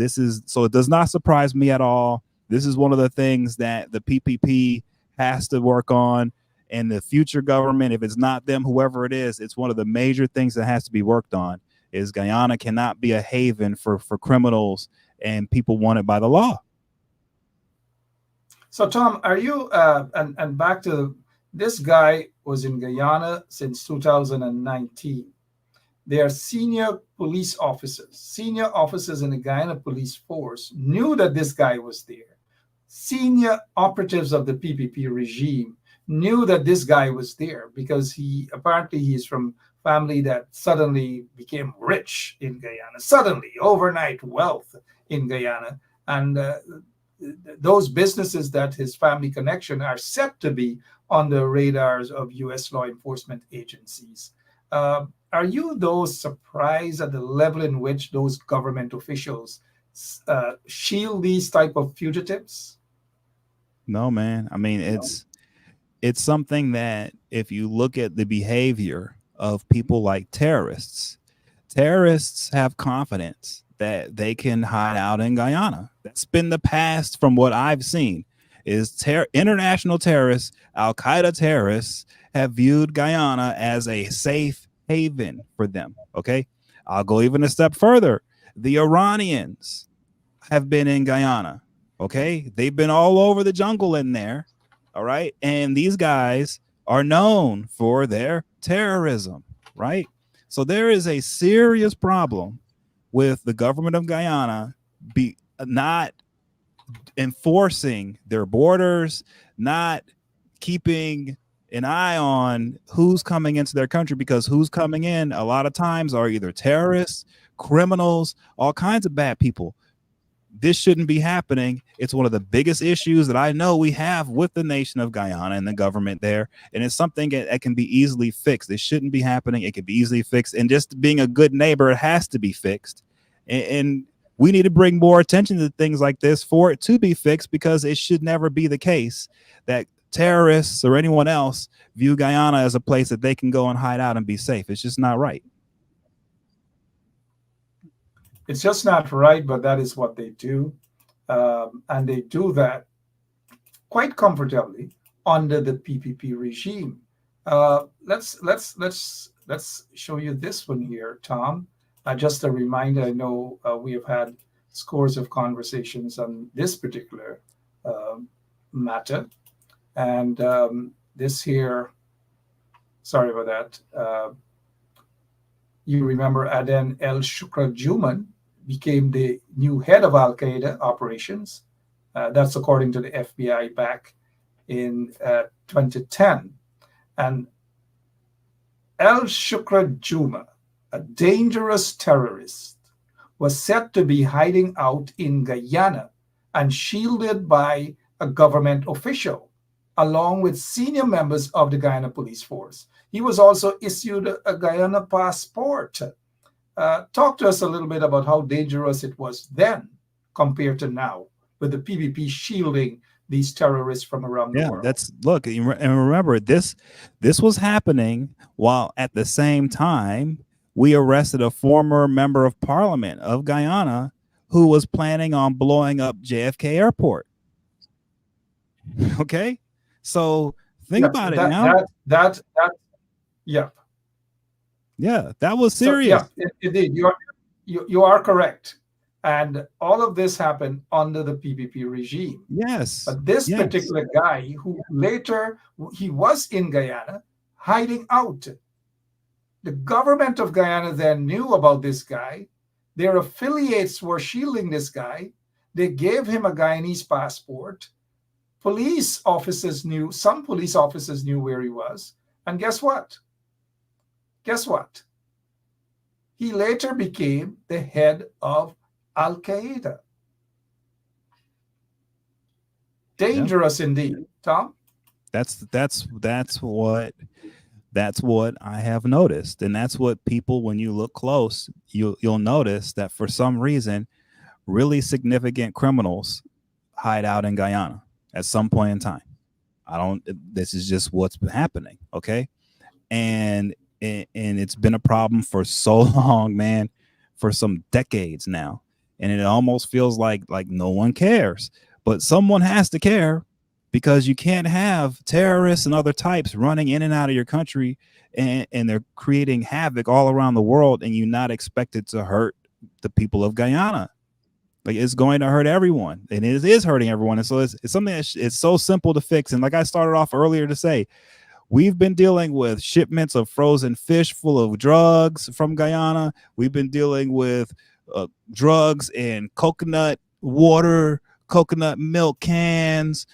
so it does not surprise me at all. This is one of the things that the PPP has to work on. And the future government, if it's not them, whoever it is, it's one of the major things that has to be worked on. Is Guyana cannot be a haven for criminals and people wanted by the law. So Tom, are you and back to this guy was in Guyana since 2019. They are senior police officers. Senior officers in the Guyana police force knew that this guy was there. Senior operatives of the PPP regime knew that this guy was there because he's from family that suddenly became rich in Guyana, suddenly overnight wealth in Guyana. And those businesses that his family connection are set to be on the radars of U.S. law enforcement agencies. Are you surprised at the level in which those government officials shield these type of fugitives? No, man. I mean, it's something that if you look at the behavior of people like terrorists have confidence that they can hide out in Guyana. That's been the past from what I've seen. Is international terrorists, Al-Qaeda terrorists have viewed Guyana as a safe haven for them. Okay, I'll go even a step further. The Iranians have been in Guyana. Okay, they've been all over the jungle in there. All right, and these guys are known for their terrorism, right? So there is a serious problem with the government of Guyana not enforcing their borders, not keeping an eye on who's coming into their country, because who's coming in a lot of times are either terrorists, criminals, all kinds of bad people. This shouldn't be happening. It's one of the biggest issues that I know we have with the nation of Guyana and the government there. And it's something that can be easily fixed. It shouldn't be happening. It can be easily fixed. And just being a good neighbor, it has to be fixed. And we need to bring more attention to things like this for it to be fixed, because it should never be the case that terrorists or anyone else view Guyana as a place that they can go and hide out and be safe. It's just not right. It's just not right, but that is what they do. And they do that quite comfortably under the PPP regime. Let's show you this one here, Tom. Just a reminder, I know we have had scores of conversations on this particular matter. And this here, sorry about that. You remember Aden El Shukra Juman became the new head of Al-Qaeda operations. That's according to the FBI back in 2010. And El Shukra Juma, a dangerous terrorist, was said to be hiding out in Guyana and shielded by a government official, along with senior members of the Guyana police force. He was also issued a Guyana passport. Talk to us a little bit about how dangerous it was then compared to now, with the PPP shielding these terrorists from around the world. And remember, this was happening while at the same time we arrested a former member of parliament of Guyana who was planning on blowing up JFK Airport. Okay, so think about it now. Yeah, that was serious. So, indeed, you are correct. And all of this happened under the PPP regime. Yes. But this particular guy, who later, he was in Guyana, hiding out. The government of Guyana then knew about this guy. Their affiliates were shielding this guy. They gave him a Guyanese passport. Police officers knew, some police officers knew where he was. And guess what? Guess what? He later became the head of Al-Qaeda. Dangerous indeed, Tom. That's what I have noticed, and that's what people, when you look close, you'll notice that for some reason, really significant criminals hide out in Guyana at some point in time. This is just what's been happening, okay? And it's been a problem for so long, man, for some decades now. And it almost feels like no one cares, but someone has to care, because you can't have terrorists and other types running in and out of your country, and they're creating havoc all around the world, and you not expect it to hurt the people of Guyana. Like, it's going to hurt everyone, and it is hurting everyone. And so it's something it's so simple to fix. And like I started off earlier to say, we've been dealing with shipments of frozen fish full of drugs from Guyana. We've been dealing with drugs in coconut water, coconut milk cans.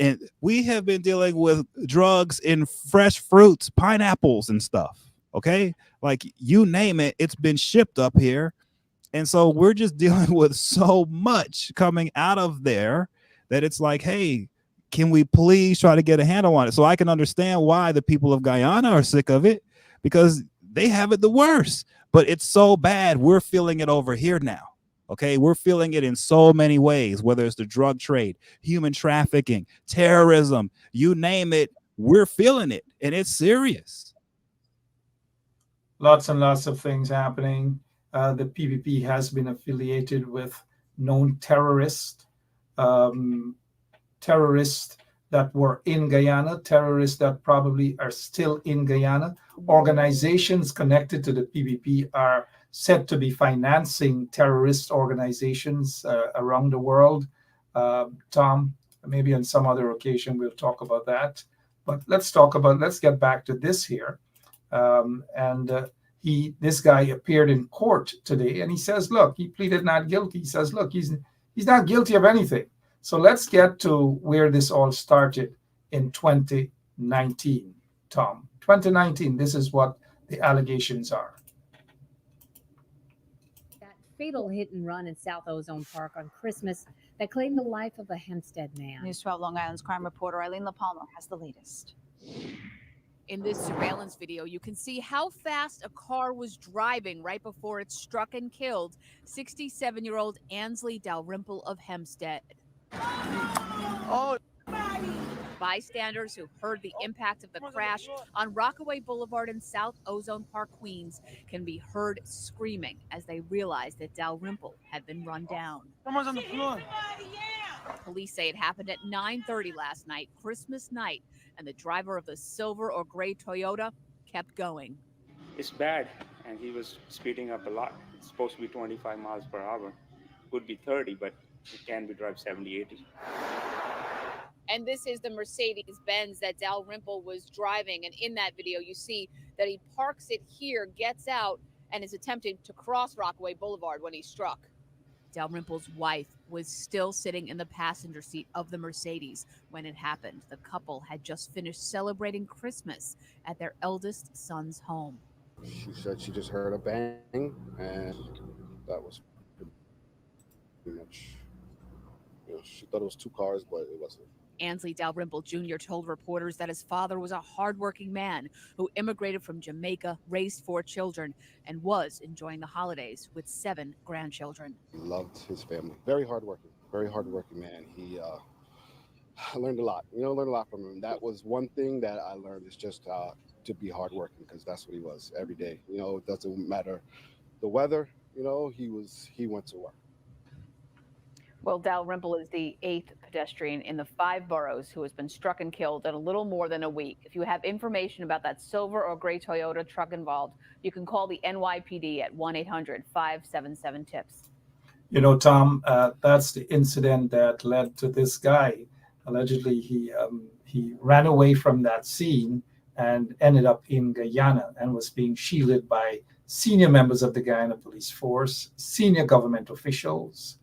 And we have been dealing with drugs in fresh fruits, pineapples and stuff. Okay. Like, you name it, it's been shipped up here. And so we're just dealing with so much coming out of there that it's like, hey, can we please try to get a handle on it? So I can understand why the people of Guyana are sick of it, because they have it the worst. But it's so bad, we're feeling it over here now. Okay, we're feeling it in so many ways, whether it's the drug trade, human trafficking, terrorism, you name it, we're feeling it, and it's serious. Lots and lots of things happening. The PPP has been affiliated with known terrorists, terrorists that were in Guyana, terrorists that probably are still in Guyana. Organizations connected to the PPP are said to be financing terrorist organizations around the world. Tom, maybe on some other occasion we'll talk about that. But let's get back to this here. This guy appeared in court today, and he says, look, he pleaded not guilty. He says, look, he's not guilty of anything. So let's get to where this all started in 2019, Tom. 2019, this is what the allegations are. That fatal hit and run in South Ozone Park on Christmas that claimed the life of a Hempstead man. News 12 Long Island's crime reporter Eileen LaPalma has the latest. In this surveillance video, you can see how fast a car was driving right before it struck and killed 67-year-old Ansley Dalrymple of Hempstead. Bystanders who heard the impact of the crash on Rockaway Boulevard in South Ozone Park, Queens, can be heard screaming as they realize that Dalrymple had been run down. Someone's on the floor. Police say it happened at 9:30 last night, Christmas night, and the driver of the silver or gray Toyota kept going. It's bad, and he was speeding up a lot. It's supposed to be 25 miles per hour. Would be 30, but it can be drive 70, 80. And this is the Mercedes-Benz that Dalrymple was driving. And in that video, you see that he parks it here, gets out, and is attempting to cross Rockaway Boulevard when he struck. Dalrymple's wife was still sitting in the passenger seat of the Mercedes when it happened. The couple had just finished celebrating Christmas at their eldest son's home. She said she just heard a bang, and that was pretty much, she thought it was two cars, but it wasn't. Ansley Dalrymple Jr. told reporters that his father was a hardworking man who immigrated from Jamaica, raised 4 children, and was enjoying the holidays with 7 grandchildren. He loved his family. Very hardworking man. I learned a lot. Learned a lot from him. That was one thing that I learned, is just to be hardworking, because that's what he was every day. It doesn't matter the weather. He went to work. Well, Dalrymple is the 8th pedestrian in the 5 boroughs who has been struck and killed in a little more than a week. If you have information about that silver or gray Toyota truck involved, you can call the NYPD at 1-800-577-TIPS. Tom, that's the incident that led to this guy. Allegedly, he ran away from that scene and ended up in Guyana and was being shielded by senior members of the Guyana police force, senior government officials.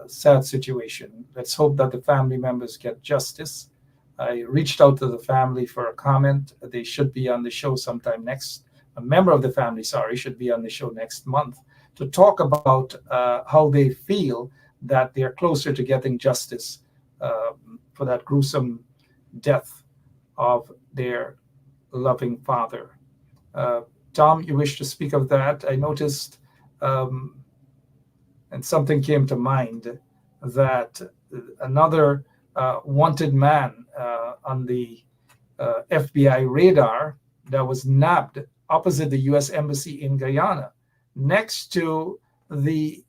Sad situation. Let's hope that the family members get justice. I reached out to the family for a comment. They should be on the show sometime a member of the family, should be on the show next month to talk about how they feel that they're closer to getting justice for that gruesome death of their loving father. Tom, you wish to speak of that? I noticed and something came to mind that another wanted man on the FBI radar that was nabbed opposite the U.S. Embassy in Guyana, next to the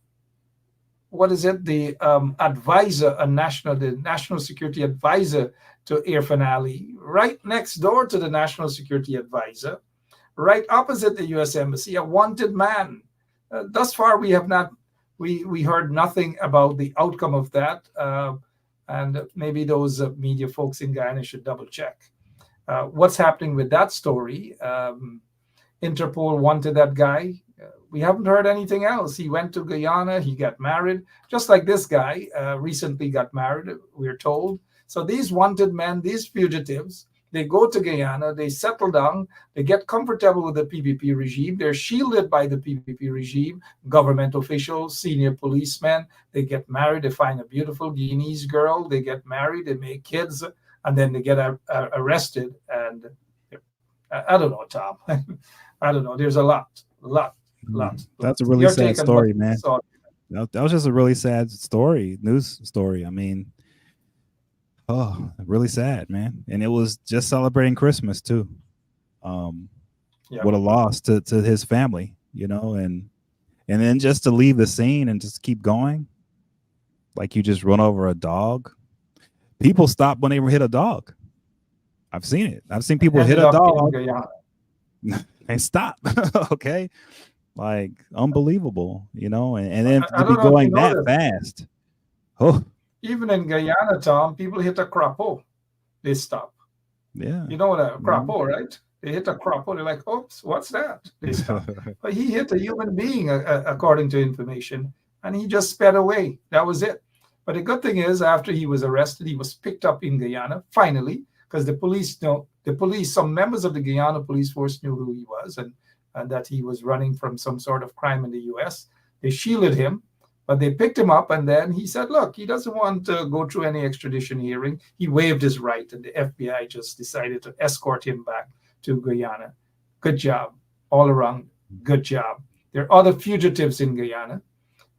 advisor, the national security advisor to Irfan Ali, right next door to the national security advisor, right opposite the U.S. Embassy, a wanted man. Thus far, we have not. We heard nothing about the outcome of that, and maybe those media folks in Guyana should double check what's happening with that story. Interpol wanted that guy. We haven't heard anything else. He went to Guyana. He got married, just like this guy recently got married, we're told. So these wanted men, these fugitives, they go to Guyana, they settle down, they get comfortable with the PPP regime, they're shielded by the PPP regime, government officials, senior policemen, they get married, they find a beautiful Guineas girl, they get married, they make kids, and then they get arrested. And I don't know, Tom. I don't know. There's a lot. That's a really sad story, man. That was just a really sad story, news story. I mean, really sad, man. And it was just celebrating Christmas too. What a loss to his family, and then just to leave the scene and just keep going, like you just run over a dog. People stop when they hit a dog. I've seen it. I've seen people hit a dog and stop. Okay, like unbelievable, and then to be going that fast. Oh. Even in Guyana, Tom, people hit a crapaud, they stop. Yeah. You know what a crapo, right? They hit a crapo. They're like, oops, what's that? They stop. But he hit a human being, according to information, and he just sped away. That was it. But the good thing is, after he was arrested, he was picked up in Guyana, finally, because some members of the Guyana police force knew who he was and that he was running from some sort of crime in the U.S. They shielded him, but they picked him up, and then he said, look, he doesn't want to go through any extradition hearing. He waived his right, and the FBI just decided to escort him back to Guyana. Good job. All around, good job. There are other fugitives in Guyana.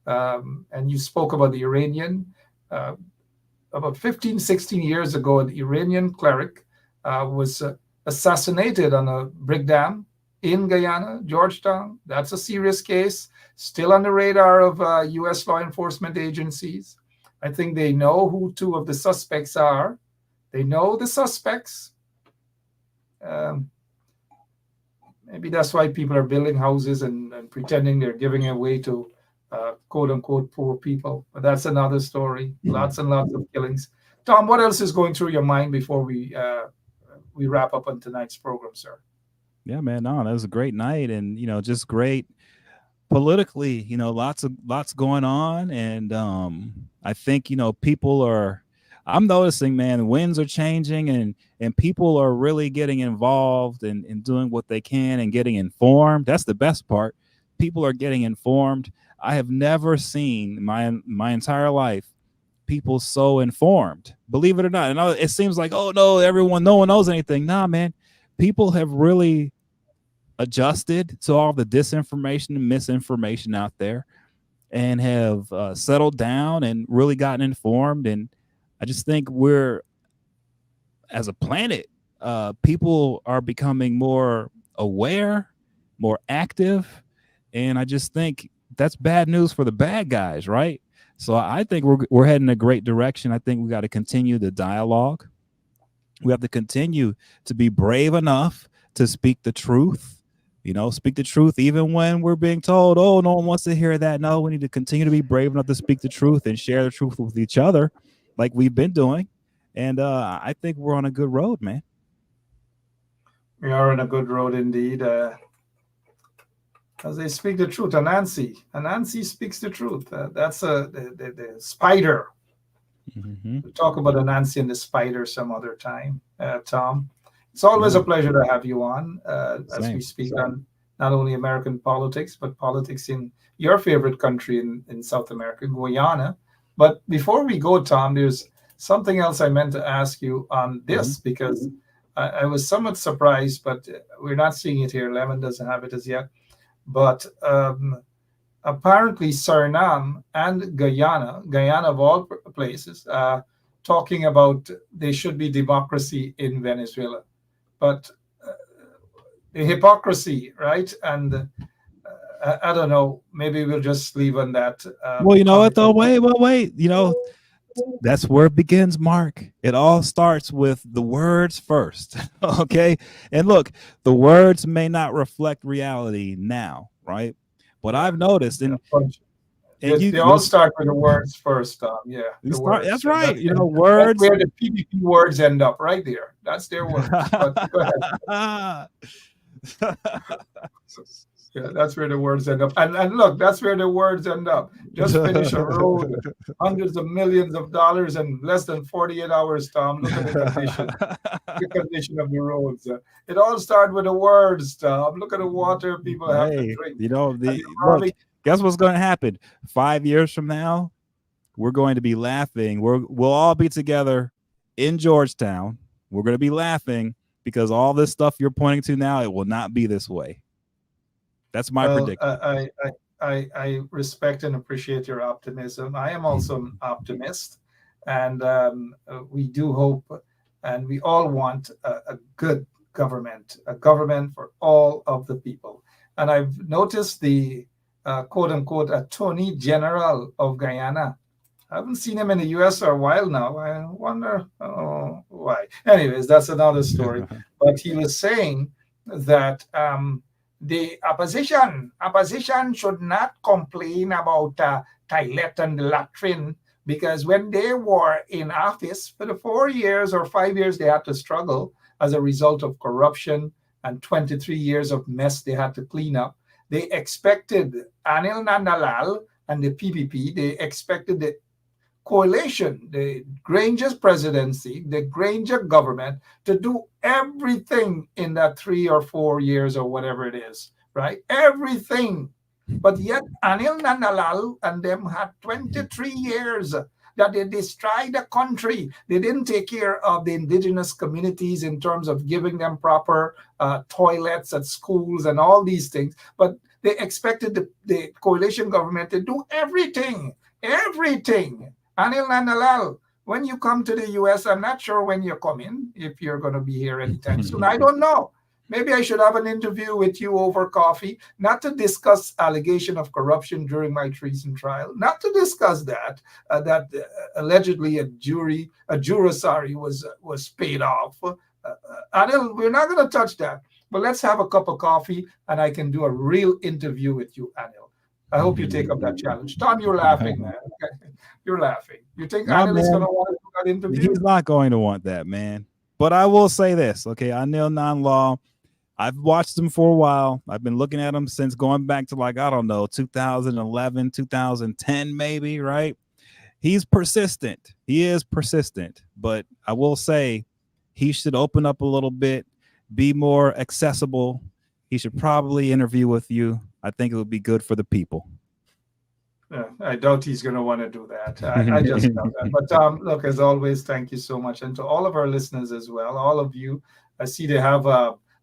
And you spoke about the Iranian. About 15, 16 years ago, an Iranian cleric was assassinated on a brick dam in Guyana, Georgetown. That's a serious case, still on the radar of U.S. law enforcement agencies. I think they know who two of the suspects are. They know the suspects. Maybe that's why people are building houses and pretending they're giving away to quote unquote poor people. But that's another story. Lots and lots of killings. Tom, what else is going through your mind before we wrap up on tonight's program, sir? Yeah, man. No, that was a great night, and just great politically. Lots going on, and I think people are. I'm noticing, man, winds are changing, and people are really getting involved and doing what they can and getting informed. That's the best part. People are getting informed. I have never seen my entire life people so informed. Believe it or not. And it seems like, oh no, no one knows anything. Nah, man. People have really adjusted to all the disinformation and misinformation out there, and have settled down and really gotten informed. And I just think we're, as a planet, people are becoming more aware, more active, and I just think that's bad news for the bad guys, right? So I think we're heading in a great direction. I think we got to continue the dialogue. We have to continue to be brave enough to speak the truth. Speak the truth even when we're being told, oh, no one wants to hear that. No, we need to continue to be brave enough to speak the truth and share the truth with each other, like we've been doing. And I think we're on a good road, man. We are on a good road indeed. As they speak the truth, Anansi speaks the truth. That's the spider. Mm-hmm. We'll talk about Anansi and the spider some other time, Tom. It's always a pleasure to have you on as we speak on not only American politics, but politics in your favorite country in South America, Guyana. But before we go, Tom, there's something else I meant to ask you on this, because I was somewhat surprised, but we're not seeing it here. Lemon doesn't have it as yet. But apparently Suriname and Guyana of all places, talking about there should be democracy in Venezuela. But the hypocrisy, right? And I don't know, maybe we'll just leave on that. Well, you know what, though? Wait. That's where it begins, Mark. It all starts with the words first, okay? And look, the words may not reflect reality now, right? But I've noticed, they all start with the words first, Tom. Yeah, that's right. Words. That's where the PPP words end up, right there. That's their words. But go ahead. Yeah, that's where the words end up. And look, that's where the words end up. Just finish a road, hundreds of millions of dollars in less than 48 hours, Tom. Look at the condition of the roads. It all started with the words, Tom. Look at the water people have to drink. Look, guess what's going to happen? 5 years from now, we're going to be laughing. We'll all be together in Georgetown. We're going to be laughing because all this stuff you're pointing to now, it will not be this way. That's my prediction. I respect and appreciate your optimism. I am also an optimist, and we do hope, and we all want a good government, a government for all of the people. And I've noticed the quote unquote Attorney General of Guyana. I haven't seen him in the U.S. for a while now. I wonder why. Anyways, that's another story. But he was saying that the opposition should not complain about toilet and latrine because when they were in office for the 4 years or 5 years, they had to struggle as a result of corruption and 23 years of mess they had to clean up. They expected Anil Nandalal and the PPP, they expected the coalition, the Granger's presidency, the Granger government to do everything in that 3 or 4 years or whatever it is, right? Everything. But yet Anil Nandalal and them had 23 years that they destroyed the country. They didn't take care of the indigenous communities in terms of giving them proper toilets at schools and all these things. But they expected the coalition government to do everything. Anil Nandalal, when you come to the US, I'm not sure when you're coming, if you're going to be here anytime soon. I don't know. Maybe I should have an interview with you over coffee, not to discuss allegation of corruption during my treason trial, not to discuss that, allegedly a juror was paid off. Anil, we're not going to touch that, but let's have a cup of coffee and I can do a real interview with you, Anil. I hope you take up that challenge. Tom, you're laughing, man. You're laughing. You think Anil is going to want to do that interview? He's not going to want that, man. But I will say this, okay? Anil Nandalal, I've watched him for a while. I've been looking at him since going back to, like, I don't know, 2011, 2010 maybe, right? He's persistent. He is persistent. But I will say he should open up a little bit, be more accessible. He should probably interview with you. I think it would be good for the people. I doubt he's going to want to do that. I just know that. But look, as always, thank you so much. And to all of our listeners as well, all of you, I see they have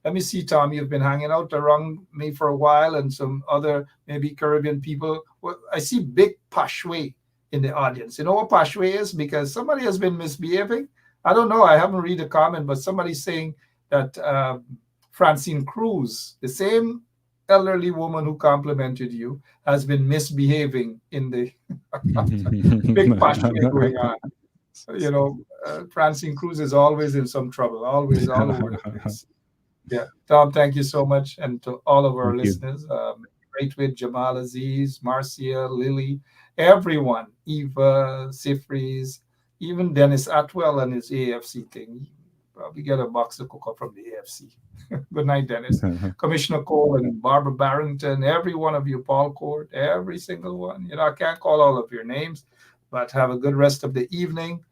let me see, Tom, you've been hanging out around me for a while and some other maybe Caribbean people. Well, I see Big Pashwe in the audience. You know what Pashwe is? Because somebody has been misbehaving. I don't know. I haven't read a comment, but somebody's saying that Francine Cruz, the same elderly woman who complimented you, has been misbehaving in the Big Pashwe going on. You know, Francine Cruz is always in some trouble, always all over the place. Yeah, Tom, thank you so much. And to all of our listeners, Greatwit, Jamal Aziz, Marcia, Lily, everyone, Eva, Sifries, even Dennis Atwell and his AFC thing. Probably get a box of cocoa from the AFC. Good night, Dennis. Commissioner Cole and Barbara Barrington, every one of you, Paul Court, every single one. You know, I can't call all of your names, but have a good rest of the evening.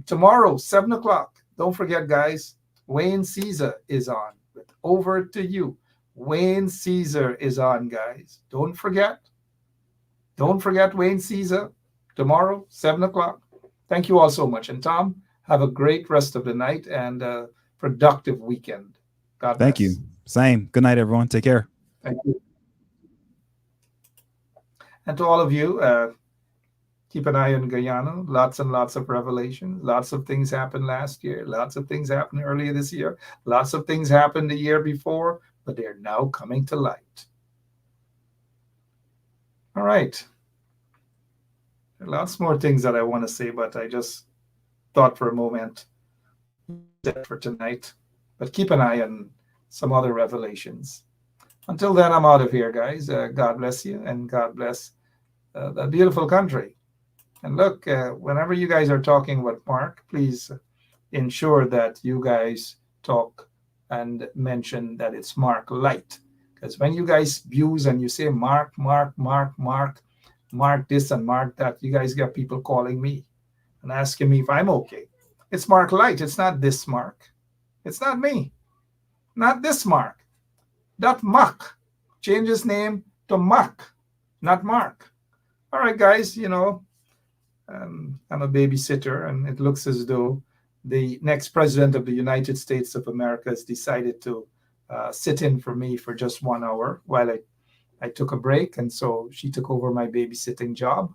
Tomorrow, 7 o'clock. Don't forget, guys, Wayne Caesar is on. Over to you. Wayne Caesar is on, guys. Don't forget. Don't forget Wayne Caesar. Tomorrow, 7 o'clock. Thank you all so much. And Tom, have a great rest of the night and a productive weekend. God bless. Thank you. Same. Good night, everyone. Take care. Thank you. And to all of you, keep an eye on Guyana. Lots and lots of revelations. Lots of things happened last year. Lots of things happened earlier this year. Lots of things happened the year before, but they're now coming to light. All right. There are lots more things that I want to say, but I just thought for a moment for tonight. But keep an eye on some other revelations. Until then, I'm out of here, guys. God bless you, and God bless the beautiful country. And look, whenever you guys are talking with Mark, please ensure that you guys talk and mention that it's Mark Light. Because when you guys use and you say Mark this and Mark that, you guys get people calling me and asking me if I'm okay. It's Mark Light. It's not this Mark. It's not me. Not this Mark. That Mark. Change his name to Mark, not Mark. All right, guys, you know, I'm a babysitter, and it looks as though the next president of the United States of America has decided to sit in for me for just 1 hour while I took a break. And so she took over my babysitting job.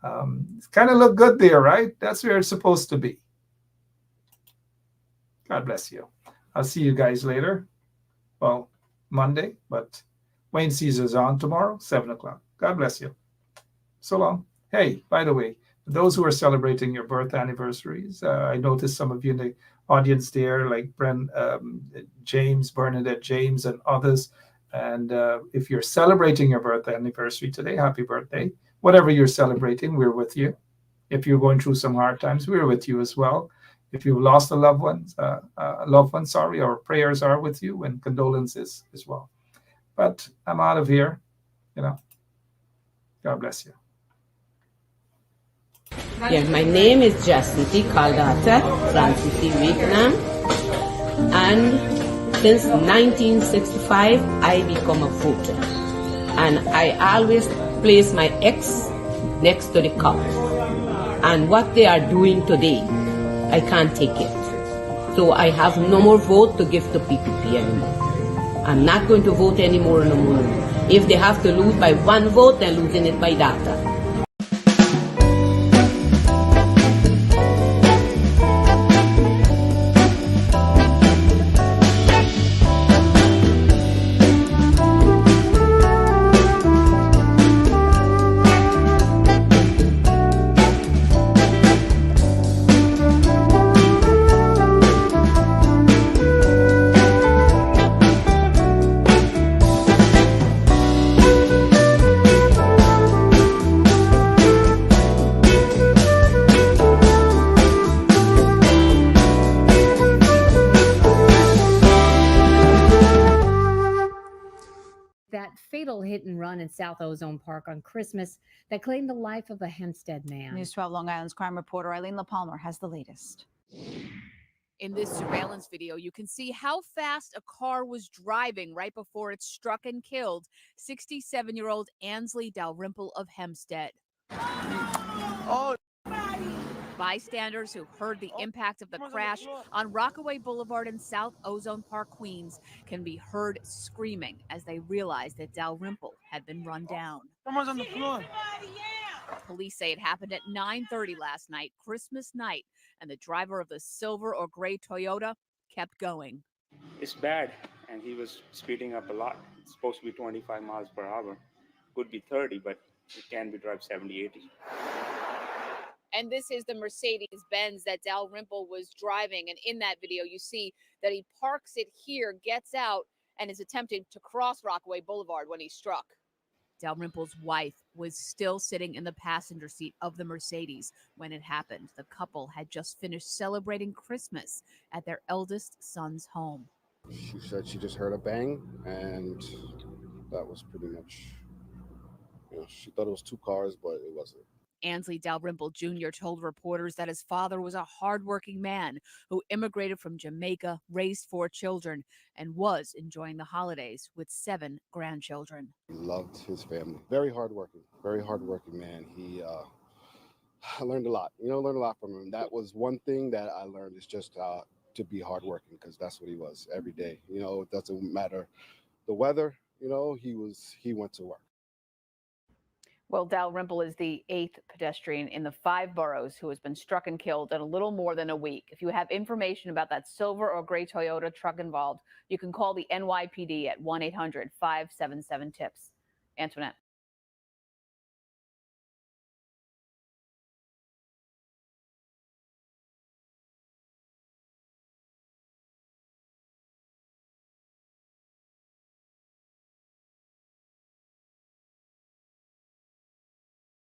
It kind of looked good there, right? That's where it's supposed to be. God bless you. I'll see you guys later. Well, Monday, but Wayne Caesar's on tomorrow, 7 o'clock. God bless you. So long. Hey, by the way, those who are celebrating your birth anniversaries, I noticed some of you in the audience there, like James, Bernadette James, and others. And if you're celebrating your birth anniversary today, happy birthday. Whatever you're celebrating, we're with you. if you're going through some hard times, we're with you as well. If you've lost a loved one, sorry, our prayers are with you and condolences as well. But I'm out of here. God bless you. Yes, my name is Jacinty Caldata, Francis C. Vietnam, and since 1965, I become a voter. And I always place my X next to the cop. And what they are doing today, I can't take it. So I have no more vote to give to PPP anymore. I'm not going to vote anymore no more. If they have to lose by one vote, they're losing it by data. That fatal hit and run in South Ozone Park on Christmas that claimed the life of a Hempstead man. News 12 Long Island's crime reporter Eileen LaPalmer has the latest. In this surveillance video, you can see how fast a car was driving right before it struck and killed 67-year-old Ansley Dalrymple of Hempstead. Bystanders who heard the impact of the crash on Rockaway Boulevard in South Ozone Park, Queens, can be heard screaming as they realized that Dalrymple had been run down. Someone's on the floor. Police say it happened at 9:30 last night, Christmas night, and the driver of the silver or gray Toyota kept going. It's bad, and he was speeding up a lot. It's supposed to be 25 miles per hour. Could be 30, but it can be drive 70, 80. And this is the Mercedes-Benz that Dalrymple was driving. And in that video, you see that he parks it here, gets out, and is attempting to cross Rockaway Boulevard when he struck. Dalrymple's wife was still sitting in the passenger seat of the Mercedes when it happened. The couple had just finished celebrating Christmas at their eldest son's home. She said she just heard a bang, and that was pretty much, she thought it was two cars, but it wasn't. Ansley Dalrymple Jr. told reporters that his father was a hardworking man who immigrated from Jamaica, raised 4 children, and was enjoying the holidays with 7 grandchildren. He loved his family. Very hardworking man. I learned a lot, learned a lot from him. That was one thing that I learned, is just to be hardworking, because that's what he was every day. It doesn't matter the weather, he went to work. Well, Dalrymple is the 8th pedestrian in the 5 boroughs who has been struck and killed in a little more than a week. If you have information about that silver or gray Toyota truck involved, you can call the NYPD at 1-800-577-TIPS. Antoinette.